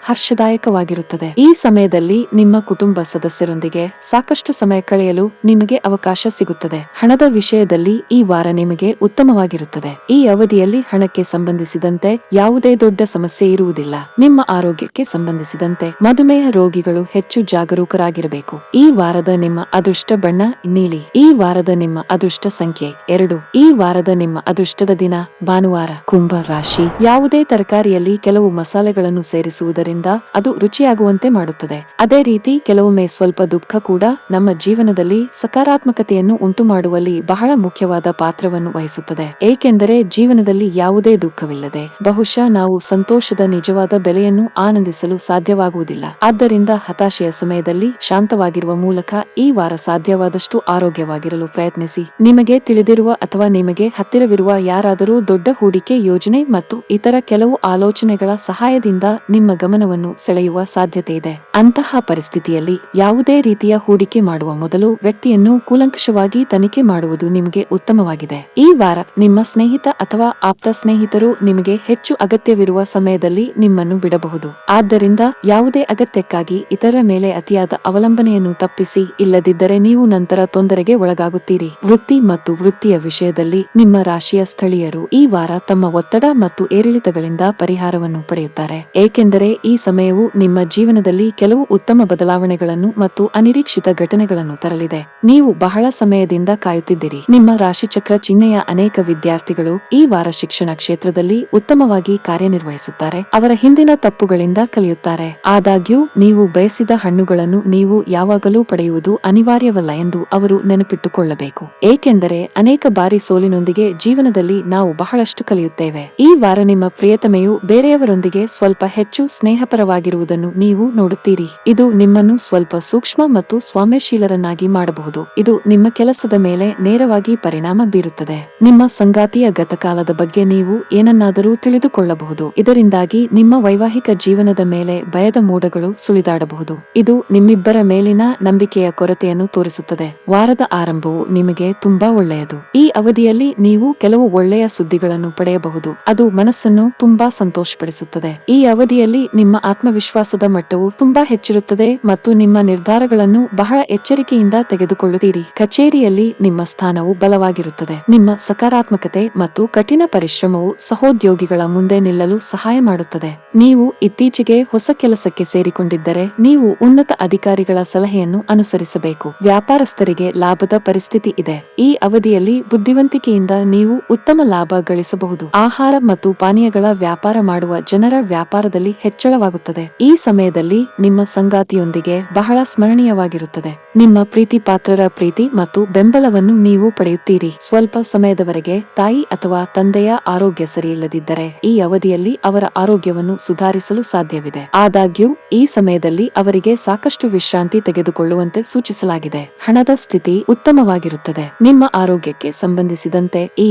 Speaker 1: ಹರ್ಷದಾಯಕವಾಗಿರುತ್ತದೆ. ಈ ಸಮಯದಲ್ಲಿ ನಿಮ್ಮ ಕುಟುಂಬ ಸದಸ್ಯರೊಂದಿಗೆ ಸಾಕಷ್ಟು ಸಮಯ ಕಳೆಯಲು ನಿಮಗೆ ಅವಕಾಶ ಸಿಗುತ್ತದೆ. ಹಣದ ವಿಷಯದಲ್ಲಿ ಈ ವಾರ ನಿಮಗೆ ಉತ್ತಮವಾಗಿರುತ್ತದೆ. ಈ ಅವಧಿಯಲ್ಲಿ ಹಣಕ್ಕೆ ಸಂಬಂಧಿಸಿದಂತೆ ಯಾವುದೇ ದೊಡ್ಡ ಸಮಸ್ಯೆ ಇರುವುದಿಲ್ಲ. ನಿಮ್ಮ ಆರೋಗ್ಯಕ್ಕೆ ಸಂಬಂಧಿಸಿದಂತೆ ಮಧುಮೇಹ ರೋಗಿಗಳು ಹೆಚ್ಚು ಜಾಗರೂಕರಾಗಿರಬೇಕು. ಈ ವಾರದ ನಿಮ್ಮ ಅದೃಷ್ಟ ಬಣ್ಣ ನೀಲಿ. ಈ ವಾರದ ನಿಮ್ಮ ಅದೃಷ್ಟ ಸಂಖ್ಯೆ 2. ಈ ವಾರದ ನಿಮ್ಮ ಅದೃಷ್ಟದ ದಿನ ಭಾನುವಾರ. ಕುಂಭ ರಾಶಿ. ಯಾವುದೇ ತರಕಾರಿಯಲ್ಲಿ ಕೆಲವು ಮಸಾಲೆಗಳನ್ನು ಸೇರಿಸುವುದರಿಂದ ಅದು ರುಚಿಯಾಗುವಂತೆ ಮಾಡುತ್ತದೆ. ಅದೇ ರೀತಿ ಕೆಲವೊಮ್ಮೆ ಸ್ವಲ್ಪ ದುಃಖ ಕೂಡ ನಮ್ಮ ಜೀವನದಲ್ಲಿ ಸಕಾರಾತ್ಮಕತೆಯನ್ನು ಉಂಟುಮಾಡುವಲ್ಲಿ ಬಹಳ ಮುಖ್ಯವಾದ ಪಾತ್ರವನ್ನು ವಹಿಸುತ್ತದೆ. ಏಕೆಂದರೆ ಜೀವನದಲ್ಲಿ ಯಾವುದೇ ದುಃಖವಿಲ್ಲದೆ ಬಹುಶಃ ನಾವು ಸಂತೋಷದ ನಿಜವಾದ ಬೆಲೆಯನ್ನು ಆನಂದಿಸಲು ಸಾಧ್ಯವಾಗುವುದಿಲ್ಲ. ಆದ್ದರಿಂದ ಹತಾಶೆಯ ಸಮಯದಲ್ಲಿ ಶಾಂತವಾಗಿರುವ ಮೂಲಕ ಈ ವಾರ ಸಾಧ್ಯವಾದಷ್ಟು ಆರೋಗ್ಯವಾಗಿರಲು ಪ್ರಯತ್ನಿಸಿ. ನಿಮಗೆ ತಿಳಿದಿರುವ ಅಥವಾ ನಿಮಗೆ ಹತ್ತಿರವಿರುವ ಯಾರಾದರೂ ದೊಡ್ಡ ಹೂಡಿಕೆ ಯೋಜನೆ ಮತ್ತು ಇತರ ಕೆಲವು ಆಲೋಚನೆಗಳ ಸಹಾಯದಿಂದ ನಿಮ್ಮ ಗಮನವನ್ನು ಸೆಳೆಯುವ ಸಾಧ್ಯತೆ ಇದೆ. ಅಂತಹ ಪರಿಸ್ಥಿತಿಯಲ್ಲಿ ಯಾವುದೇ ರೀತಿಯ ಹೂಡಿಕೆ ಮಾಡುವ ಮೊದಲು ವ್ಯಕ್ತಿಯನ್ನು ಕೂಲಂಕಷವಾಗಿ ತನಿಖೆ ಮಾಡುವುದು ನಿಮಗೆ ಉತ್ತಮವಾಗಿದೆ. ಈ ವಾರ ನಿಮ್ಮ ಸ್ನೇಹಿತ ಅಥವಾ ಆಪ್ತ ಸ್ನೇಹಿತರು ನಿಮಗೆ ಹೆಚ್ಚು ಅಗತ್ಯವಿರುವ ಸಮಯದಲ್ಲಿ ನಿಮ್ಮನ್ನು ಬಿಡಬಹುದು. ಆದ್ದರಿಂದ ಯಾವುದೇ ಅಗತ್ಯಕ್ಕಾಗಿ ಇತರರ ಮೇಲೆ ಅತಿಯಾದ ಅವಲಂಬನೆಯನ್ನು ತಪ್ಪಿಸಿ, ಇಲ್ಲದಿದ್ದರೆ ನೀವು ನಂತರ ತೊಂದರೆಗೆ ಒಳಗಾಗುತ್ತೀರಿ. ವೃತ್ತಿ ಮತ್ತು ವೃತ್ತಿಯ ವಿಷಯದಲ್ಲಿ ನಿಮ್ಮ ರಾಶಿಯ ಸ್ಥಳೀಯರು ಈ ವಾರ ತಮ್ಮ ಒತ್ತಡ ಮತ್ತು ಏರಿಳಿತಗಳಿಂದ ಪರಿಹಾರವನ್ನು ಪಡೆಯುತ್ತಾರೆ. ಏಕೆಂದರೆ ಈ ಸಮಯವು ನಿಮ್ಮ ಜೀವನದಲ್ಲಿ ಕೆಲವು ಉತ್ತಮ ಬದಲಾವಣೆಗಳನ್ನು ಮತ್ತು ಅನಿರೀಕ್ಷಿತ ಘಟನೆಗಳನ್ನು ತರಲಿದೆ. ನೀವು ಬಹಳ ಸಮಯದಿಂದ ಕಾಯುತ್ತಿದ್ದೀರಿ. ನಿಮ್ಮ ರಾಶಿಚಕ್ರ ಚಿಹ್ನೆಯ ಅನೇಕ ವಿದ್ಯಾರ್ಥಿಗಳು ಈ ವಾರ ಶಿಕ್ಷಣ ಕ್ಷೇತ್ರದಲ್ಲಿ ಉತ್ತಮವಾಗಿ ಕಾರ್ಯನಿರ್ವಹಿಸುತ್ತಾರೆ. ಅವರ ಹಿಂದಿನ ತಪ್ಪುಗಳಿಂದ ಕಲಿಯುತ್ತಾರೆ. ಆದಾಗ್ಯೂ ನೀವು ಬಯಸಿದ ಹಣ್ಣುಗಳನ್ನು ನೀವು ಯಾವಾಗಲೂ ಪಡೆಯುವುದು ಅನಿವಾರ್ಯವಲ್ಲ ಎಂದು ಅವರು ನೆನಪಿಟ್ಟುಕೊಳ್ಳಬೇಕು. ಏಕೆಂದರೆ ಅನೇಕ ಬಾರಿ ಸೋಲಿನೊಂದಿಗೆ ಜೀವನದಲ್ಲಿ ನಾವು ಬಹಳಷ್ಟು ಕಲಿಯುತ್ತೇವೆ. ಈ ವಾರ ನಿಮ್ಮ ಪ್ರಿಯತಮೆಯು ಬೇರೆಯವರೊಂದಿಗೆ ಸ್ವಲ್ಪ ಹೆಚ್ಚು ಸ್ನೇಹಪರವಾಗಿರುವುದನ್ನು ನೀವು ನೋಡುತ್ತೀರಿ. ಇದು ನಿಮ್ಮನ್ನು ಸ್ವಲ್ಪ ಸೂಕ್ಷ್ಮ ಮತ್ತು ಸ್ವಾಮ್ಯಶೀಲರನ್ನಾಗಿ ಮಾಡಬಹುದು. ಇದು ನಿಮ್ಮ ಕೆಲಸದ ಮೇಲೆ ನೇರವಾಗಿ ಪರಿಣಾಮ ಬೀರುತ್ತದೆ. ನಿಮ್ಮ ಸಂಗಾತಿಯ ಗತಕಾಲದ ಬಗ್ಗೆ ನೀವು ಏನನ್ನಾದರೂ ತಿಳಿದುಕೊಳ್ಳಬಹುದು. ಇದರಿಂದಾಗಿ ನಿಮ್ಮ ವೈವಾಹಿಕ ಜೀವನದ ಮೇಲೆ ಭಯದ ಮೋಡಗಳು ಸುಳಿದಾಡಬಹುದು. ಇದು ನಿಮ್ಮಿಬ್ಬರ ಮೇಲಿನ ನಂಬಿಕೆಯ ಕೊರತೆಯನ್ನು ತೋರಿಸುತ್ತದೆ. ವಾರದ ಆರಂಭವು ನಿಮಗೆ ತುಂಬಾ ಒಳ್ಳೆಯದು. ಈ ಅವಧಿಯಲ್ಲಿ ನೀವು ಕೆಲವು ಒಳ್ಳೆಯ ಸುದ್ದಿಗಳನ್ನು ಪಡೆಯಬಹುದು. ಅದು ಮನಸ್ಸನ್ನು ತುಂಬಾ ಸಂತೋಷಪಡಿಸುತ್ತದೆ. ಈ ಅವಧಿಯಲ್ಲಿ ನಿಮ್ಮ ಆತ್ಮವಿಶ್ವಾಸದ ಮಟ್ಟವು ತುಂಬಾ ಹೆಚ್ಚಿರುತ್ತದೆ ಮತ್ತು ನಿಮ್ಮ ನಿರ್ಧಾರಗಳನ್ನು ಬಹಳ ಎಚ್ಚರಿಕೆಯಿಂದ ತೆಗೆದುಕೊಳ್ಳುತ್ತೀರಿ. ಕಚೇರಿಯಲ್ಲಿ ನಿಮ್ಮ ಸ್ಥಾನವು ಬಲವಾಗಿರುತ್ತದೆ. ನಿಮ್ಮ ಸಕಾರಾತ್ಮಕತೆ ಮತ್ತು ಕಠಿಣ ಪರಿಶ್ರಮವು ಸಹೋದ್ಯೋಗಿಗಳ ಮುಂದೆ ನಿಲ್ಲಲು ಸಹಾಯ ಮಾಡುತ್ತದೆ. ನೀವು ಇತ್ತೀಚೆಗೆ ಹೊಸ ಕೆಲಸಕ್ಕೆ ಸೇರಿಕೊಂಡಿದ್ದರೆ ನೀವು ಉನ್ನತ ಅಧಿಕಾರಿಗಳ ಸಲಹೆಯನ್ನು ಅನುಸರಿಸಬೇಕು. ವ್ಯಾಪಾರಸ್ಥರಿಗೆ ಲಾಭದ ಪರಿಸ್ಥಿತಿ ಇದೆ. ಈ ಅವಧಿಯಲ್ಲಿ ಬುದ್ಧಿವಂತಿಕೆಯಿಂದ ನೀವು ಉತ್ತಮ ಲಾಭ ಗಳಿಸಬಹುದು. ಆಹಾರ ಮತ್ತು ಪಾನೀಯಗಳ ವ್ಯಾಪಾರ ಮಾಡುವ ಜನರ ವ್ಯಾಪಾರದಲ್ಲಿ ಹೆಚ್ಚಳವಾಗುತ್ತದೆ. ಈ ಸಮಯದಲ್ಲಿ ನಿಮ್ಮ ಸಂಗಾತಿಯೊಂದಿಗೆ ಬಹಳ ಸ್ಮರಣೀಯವಾಗಿರುತ್ತದೆ. ನಿಮ್ಮ ಪ್ರೀತಿ ಪಾತ್ರರ ಪ್ರೀತಿ ಮತ್ತು ಬೆಂಬಲವನ್ನು ನೀವು ಪಡೆಯುತ್ತೀರಿ. ಸ್ವಲ್ಪ ಸಮಯದವರೆಗೆ ತಾಯಿ ಅಥವಾ ತಂದೆಯ ಆರೋಗ್ಯ ಸರಿಯಿಲ್ಲದಿದ್ದರೆ ಈ ಅವಧಿಯಲ್ಲಿ ಅವರ ಆರೋಗ್ಯವನ್ನು ಸುಧಾರಿಸಲು ಸಾಧ್ಯವಿದೆ. ಆದಾಗ್ಯೂ ಈ ಸಮಯದಲ್ಲಿ ಅವರಿಗೆ ಸಾಕಷ್ಟು ವಿಶ್ರಾಂತಿ ತೆಗೆದುಕೊಳ್ಳುವಂತೆ ಸೂಚಿಸಲಾಗಿದೆ. ಹಣದ ಸ್ಥಿತಿ ಉತ್ತಮವಾಗಿರುತ್ತದೆ. ನಿಮ್ಮ ಆರೋಗ್ಯಕ್ಕೆ ಸಂಬಂಧಿಸಿದಂತೆ ಈ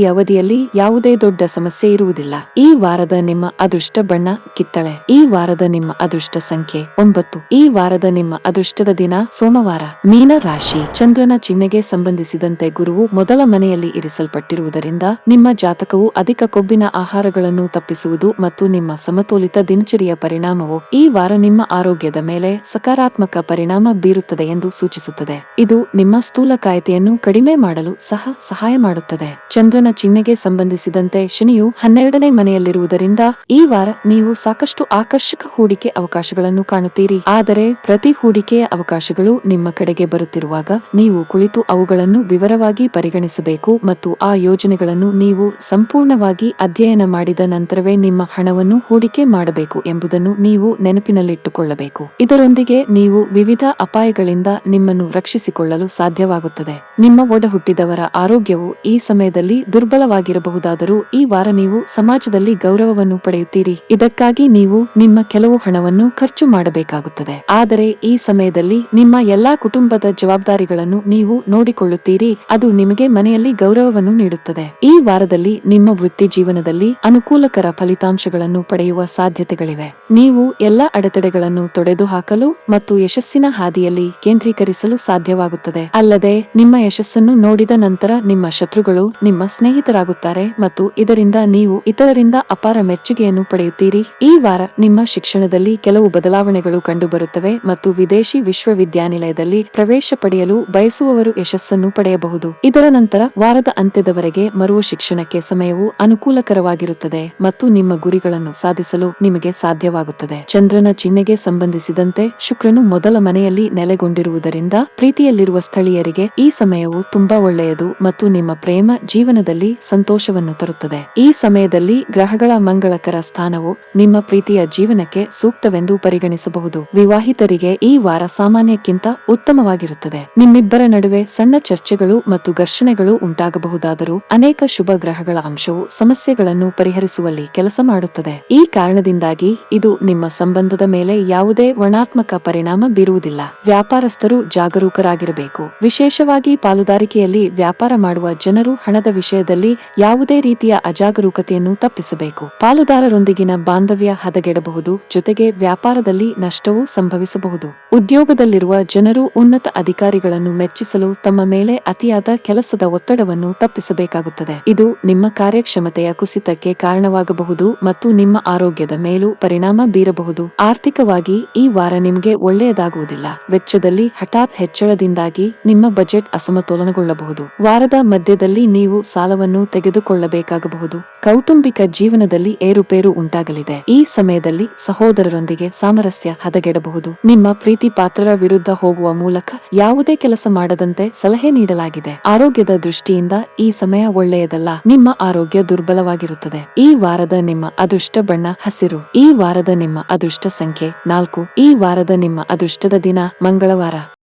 Speaker 1: ಅವಧಿಯಲ್ಲಿ ಯಾವುದೇ ದೊಡ್ಡ ಸಮಸ್ಯೆ ಇರುವುದಿಲ್ಲ. ಈ ವಾರದ ನಿಮ್ಮ ಅದೃಷ್ಟ ಬಣ್ಣ ಕಿತ್ತಳೆ. ಈ ವಾರದ ನಿಮ್ಮ ಅದೃಷ್ಟ ಸಂಖ್ಯೆ 9. ಈ ವಾರದ ನಿಮ್ಮ ಅದೃಷ್ಟದ ದಿನ ಸೋಮವಾರ. ಮೀನ ರಾಶಿ. ಚಂದ್ರನ ಚಿಹ್ನೆಗೆ ಸಂಬಂಧಿಸಿ ಸಂಬಂಧಿಸಿದಂತೆ ಗುರುವು ಮೊದಲ ಮನೆಯಲ್ಲಿ ಇರಿಸಲ್ಪಟ್ಟಿರುವುದರಿಂದ ನಿಮ್ಮ ಜಾತಕವು ಅಧಿಕ ಕೊಬ್ಬಿನ ಆಹಾರಗಳನ್ನು ತಪ್ಪಿಸುವುದು ಮತ್ತು ನಿಮ್ಮ ಸಮತೋಲಿತ ದಿನಚರಿಯ ಪರಿಣಾಮವು ಈ ವಾರ ನಿಮ್ಮ ಆರೋಗ್ಯದ ಮೇಲೆ ಸಕಾರಾತ್ಮಕ ಪರಿಣಾಮ ಬೀರುತ್ತದೆ ಎಂದು ಸೂಚಿಸುತ್ತದೆ. ಇದು ನಿಮ್ಮ ಸ್ಥೂಲಕಾಯತೆಯನ್ನು ಕಡಿಮೆ ಮಾಡಲು ಸಹ ಸಹಾಯ ಮಾಡುತ್ತದೆ. ಚಂದ್ರನ ಚಿಹ್ನೆಗೆ ಸಂಬಂಧಿಸಿದಂತೆ ಶನಿಯು 12ನೇ ಮನೆಯಲ್ಲಿರುವುದರಿಂದ ಈ ವಾರ ನೀವು ಸಾಕಷ್ಟು ಆಕರ್ಷಕ ಹೂಡಿಕೆ ಅವಕಾಶಗಳನ್ನು ಕಾಣುತ್ತೀರಿ. ಆದರೆ ಪ್ರತಿ ಹೂಡಿಕೆಯ ಅವಕಾಶಗಳು ನಿಮ್ಮ ಕಡೆಗೆ ಬರುತ್ತಿರುವಾಗ ನೀವು ಕುಳಿತು ಅವುಗಳನ್ನು ವಿವರವಾಗಿ ಪರಿಗಣಿಸಬೇಕು ಮತ್ತು ಆ ಯೋಜನೆಗಳನ್ನು ನೀವು ಸಂಪೂರ್ಣವಾಗಿ ಅಧ್ಯಯನ ಮಾಡಿದ ನಂತರವೇ ನಿಮ್ಮ ಹಣವನ್ನು ಹೂಡಿಕೆ ಮಾಡಬೇಕು ಎಂಬುದನ್ನು ನೀವು ನೆನಪಿನಲ್ಲಿಟ್ಟುಕೊಳ್ಳಬೇಕು. ಇದರೊಂದಿಗೆ ನೀವು ವಿವಿಧ ಅಪಾಯಗಳಿಂದ ನಿಮ್ಮನ್ನು ರಕ್ಷಿಸಿಕೊಳ್ಳಲು ಸಾಧ್ಯವಾಗುತ್ತದೆ. ನಿಮ್ಮ ಒಡಹುಟ್ಟಿದವರ ಆರೋಗ್ಯವು ಈ ಸಮಯದಲ್ಲಿ ದುರ್ಬಲವಾಗಿರಬಹುದಾದರೂ ಈ ವಾರ ನೀವು ಸಮಾಜದಲ್ಲಿ ಗೌರವವನ್ನು ಪಡೆಯುತ್ತೀರಿ. ಇದಕ್ಕಾಗಿ ನೀವು ನಿಮ್ಮ ಕೆಲವು ಹಣವನ್ನು ಖರ್ಚು ಮಾಡಬೇಕಾಗುತ್ತದೆ. ಆದರೆ ಈ ಸಮಯದಲ್ಲಿ ನಿಮ್ಮ ಎಲ್ಲಾ ಕುಟುಂಬದ ಜವಾಬ್ದಾರಿಗಳನ್ನು ನೀವು ನೋಡಿಕೊಳ್ಳುತ್ತೀರಿ. ಅದು ನಿಮಗೆ ಮನೆಯಲ್ಲಿ ಗೌರವವನ್ನು ನೀಡುತ್ತದೆ. ಈ ವಾರದಲ್ಲಿ ನಿಮ್ಮ ವೃತ್ತಿ ಜೀವನದಲ್ಲಿ ಅನುಕೂಲಕರ ಫಲಿತಾಂಶಗಳನ್ನು ಪಡೆಯುವ ಸಾಧ್ಯತೆಗಳಿವೆ. ನೀವು ಎಲ್ಲಾ ಅಡೆತಡೆಗಳನ್ನು ತೊಡೆದುಹಾಕಲು ಮತ್ತು ಯಶಸ್ಸಿನ ಹಾದಿಯಲ್ಲಿ ಕೇಂದ್ರೀಕರಿಸಲು ಸಾಧ್ಯವಾಗುತ್ತದೆ. ಅಲ್ಲದೆ ನಿಮ್ಮ ಯಶಸ್ಸನ್ನು ನೋಡಿದ ನಂತರ ನಿಮ್ಮ ಶತ್ರುಗಳು ನಿಮ್ಮ ಸ್ನೇಹಿತರಾಗುತ್ತಾರೆ ಮತ್ತು ಇದರಿಂದ ನೀವು ಇತರರಿಂದ ಅಪಾರ ಮೆಚ್ಚುಗೆಯನ್ನು ಪಡೆಯುತ್ತೀರಿ. ಈ ವಾರ ನಿಮ್ಮ ಶಿಕ್ಷಣದಲ್ಲಿ ಕೆಲವು ಬದಲಾವಣೆಗಳು ಕಂಡುಬರುತ್ತವೆ ಮತ್ತು ವಿದೇಶಿ ವಿಶ್ವವಿದ್ಯಾನಿಲಯದಲ್ಲಿ ಪ್ರವೇಶ ಪಡೆಯಲು ಬಯಸುವವರು ಯಶಸ್ಸನ್ನು ಪಡೆಯಬಹುದು. ಇದರ ನಂತರ ವಾರದ ಅಂತ್ಯದವರೆಗೆ ಮರುವ ಶಿಕ್ಷಣಕ್ಕೆ ಸಮಯವು ಅನುಕೂಲಕರವಾಗಿರುತ್ತದೆ ಮತ್ತು ನಿಮ್ಮ ಗುರಿಗಳನ್ನು ಸಾಧಿಸಲು ನಿಮಗೆ ಸಾಧ್ಯವಾಗುತ್ತದೆ. ಚಂದ್ರನ ಚಿಹ್ನೆಗೆ ಸಂಬಂಧಿಸಿದಂತೆ ಶುಕ್ರನು ಮೊದಲ ಮನೆಯಲ್ಲಿ ನೆಲೆಗೊಂಡಿರುವುದರಿಂದ ಪ್ರೀತಿಯಲ್ಲಿರುವ ಸ್ಥಳೀಯರಿಗೆ ಈ ಸಮಯವು ತುಂಬಾ ಒಳ್ಳೆಯದು ಮತ್ತು ನಿಮ್ಮ ಪ್ರೇಮ ಜೀವನದಲ್ಲಿ ಸಂತೋಷವನ್ನು ತರುತ್ತದೆ. ಈ ಸಮಯದಲ್ಲಿ ಗ್ರಹಗಳ ಮಂಗಳಕರ ಸ್ಥಾನವು ನಿಮ್ಮ ಪ್ರೀತಿಯ ಜೀವನಕ್ಕೆ ಸೂಕ್ತವೆಂದು ಪರಿಗಣಿಸಬಹುದು. ವಿವಾಹಿತರಿಗೆ ಈ ವಾರ ಸಾಮಾನ್ಯಕ್ಕಿಂತ ಉತ್ತಮವಾಗಿರುತ್ತದೆ. ನಿಮ್ಮಿಬ್ಬರ ನಡುವೆ ಸಣ್ಣ ಚರ್ಚೆಗಳು ಮತ್ತು ಘರ್ಷಣೆಗಳು ಉಂಟಾಗಬಹುದಾದರೂ ಅನೇಕ ಶುಭ ಗ್ರಹಗಳ ಅಂಶವು ಸಮಸ್ಯೆಗಳನ್ನು ಪರಿಹರಿಸುವಲ್ಲಿ ಕೆಲಸ ಮಾಡುತ್ತದೆ. ಈ ಕಾರಣದಿಂದಾಗಿ ಇದು ನಿಮ್ಮ ಸಂಬಂಧದ ಮೇಲೆ ಯಾವುದೇ ಋಣಾತ್ಮಕ ಪರಿಣಾಮ ಬೀರುವುದಿಲ್ಲ. ವ್ಯಾಪಾರಸ್ಥರು ಜಾಗರೂಕರಾಗಿರಬೇಕು. ವಿಶೇಷವಾಗಿ ಪಾಲುದಾರಿಕೆಯಲ್ಲಿ ವ್ಯಾಪಾರ ಮಾಡುವ ಜನರು ಹಣದ ವಿಷಯದಲ್ಲಿ ಯಾವುದೇ ರೀತಿಯ ಅಜಾಗರೂಕತೆಯನ್ನು ತಪ್ಪಿಸಬೇಕು. ಪಾಲುದಾರರೊಂದಿಗಿನ ಬಾಂಧವ್ಯ ಹದಗೆಡಬಹುದು, ಜೊತೆಗೆ ವ್ಯಾಪಾರದಲ್ಲಿ ನಷ್ಟವೂ ಸಂಭವಿಸಬಹುದು. ಉದ್ಯೋಗದಲ್ಲಿರುವ ಜನರು ಉನ್ನತ ಅಧಿಕಾರಿಗಳನ್ನು ಮೆಚ್ಚಿಸಲು ತಮ್ಮ ಮೇಲೆ ಅತಿಯಾದ ಕೆಲಸದ ಒತ್ತಡವನ್ನು ತಪ್ಪಿಸಬೇಕಾಗುತ್ತದೆ. ಇದು ನಿಮ್ಮ ಕಾರ್ಯಕ್ಷಮತೆಯ ಕುಸಿತಕ್ಕೆ ಕಾರಣವಾಗಬಹುದು ಮತ್ತು ನಿಮ್ಮ ಆರೋಗ್ಯದ ಮೇಲೂ ಪರಿಣಾಮ ಬೀರಬಹುದು. ಆರ್ಥಿಕವಾಗಿ ಈ ವಾರ ನಿಮಗೆ ಒಳ್ಳೆಯದಾಗುವುದಿಲ್ಲ. ವೆಚ್ಚದಲ್ಲಿ ಹಠಾತ್ ಹೆಚ್ಚಳದಿಂದಾಗಿ ನಿಮ್ಮ ಬಜೆಟ್ ಅಸಮತೋಲನಗೊಳ್ಳಬಹುದು. ವಾರದ ಮಧ್ಯದಲ್ಲಿ ನೀವು ಸಾಲವನ್ನು ತೆಗೆದುಕೊಳ್ಳಬೇಕಾಗಬಹುದು. ಕೌಟುಂಬಿಕ ಜೀವನದಲ್ಲಿ ಏರುಪೇರು ಉಂಟಾಗಲಿದೆ. ಈ ಸಮಯದಲ್ಲಿ ಸಹೋದರರೊಂದಿಗೆ ಸಾಮರಸ್ಯ ಹದಗೆಡಬಹುದು. ನಿಮ್ಮ ಪ್ರೀತಿ ಪಾತ್ರರ ವಿರುದ್ಧ ಹೋಗುವ ಮೂಲಕ ಯಾವುದೇ ಕೆಲಸ ಮಾಡದಂತೆ ಸಲಹೆ ನೀಡಲಾಗಿದೆ. ಆರೋಗ್ಯದ ದೃಷ್ಟಿಯಿಂದ ಈ ಸಮಯ ಒಳ್ಳೆಯದಲ್ಲ. ನಿಮ್ಮ ಆರೋಗ್ಯ ದುರ್ಬಲವಾಗಿರುತ್ತದೆ. ಈ ವಾರದ ನಿಮ್ಮ ಅದೃಷ್ಟ ಬಣ್ಣ ಹಸಿರು. ಈ ವಾರದ ನಿಮ್ಮ ಅದೃಷ್ಟ ಸಂಖ್ಯೆ 4. ಈ ವಾರದ ನಿಮ್ಮ ಅದೃಷ್ಟದ ದಿನ ಮಂಗಳವಾರ.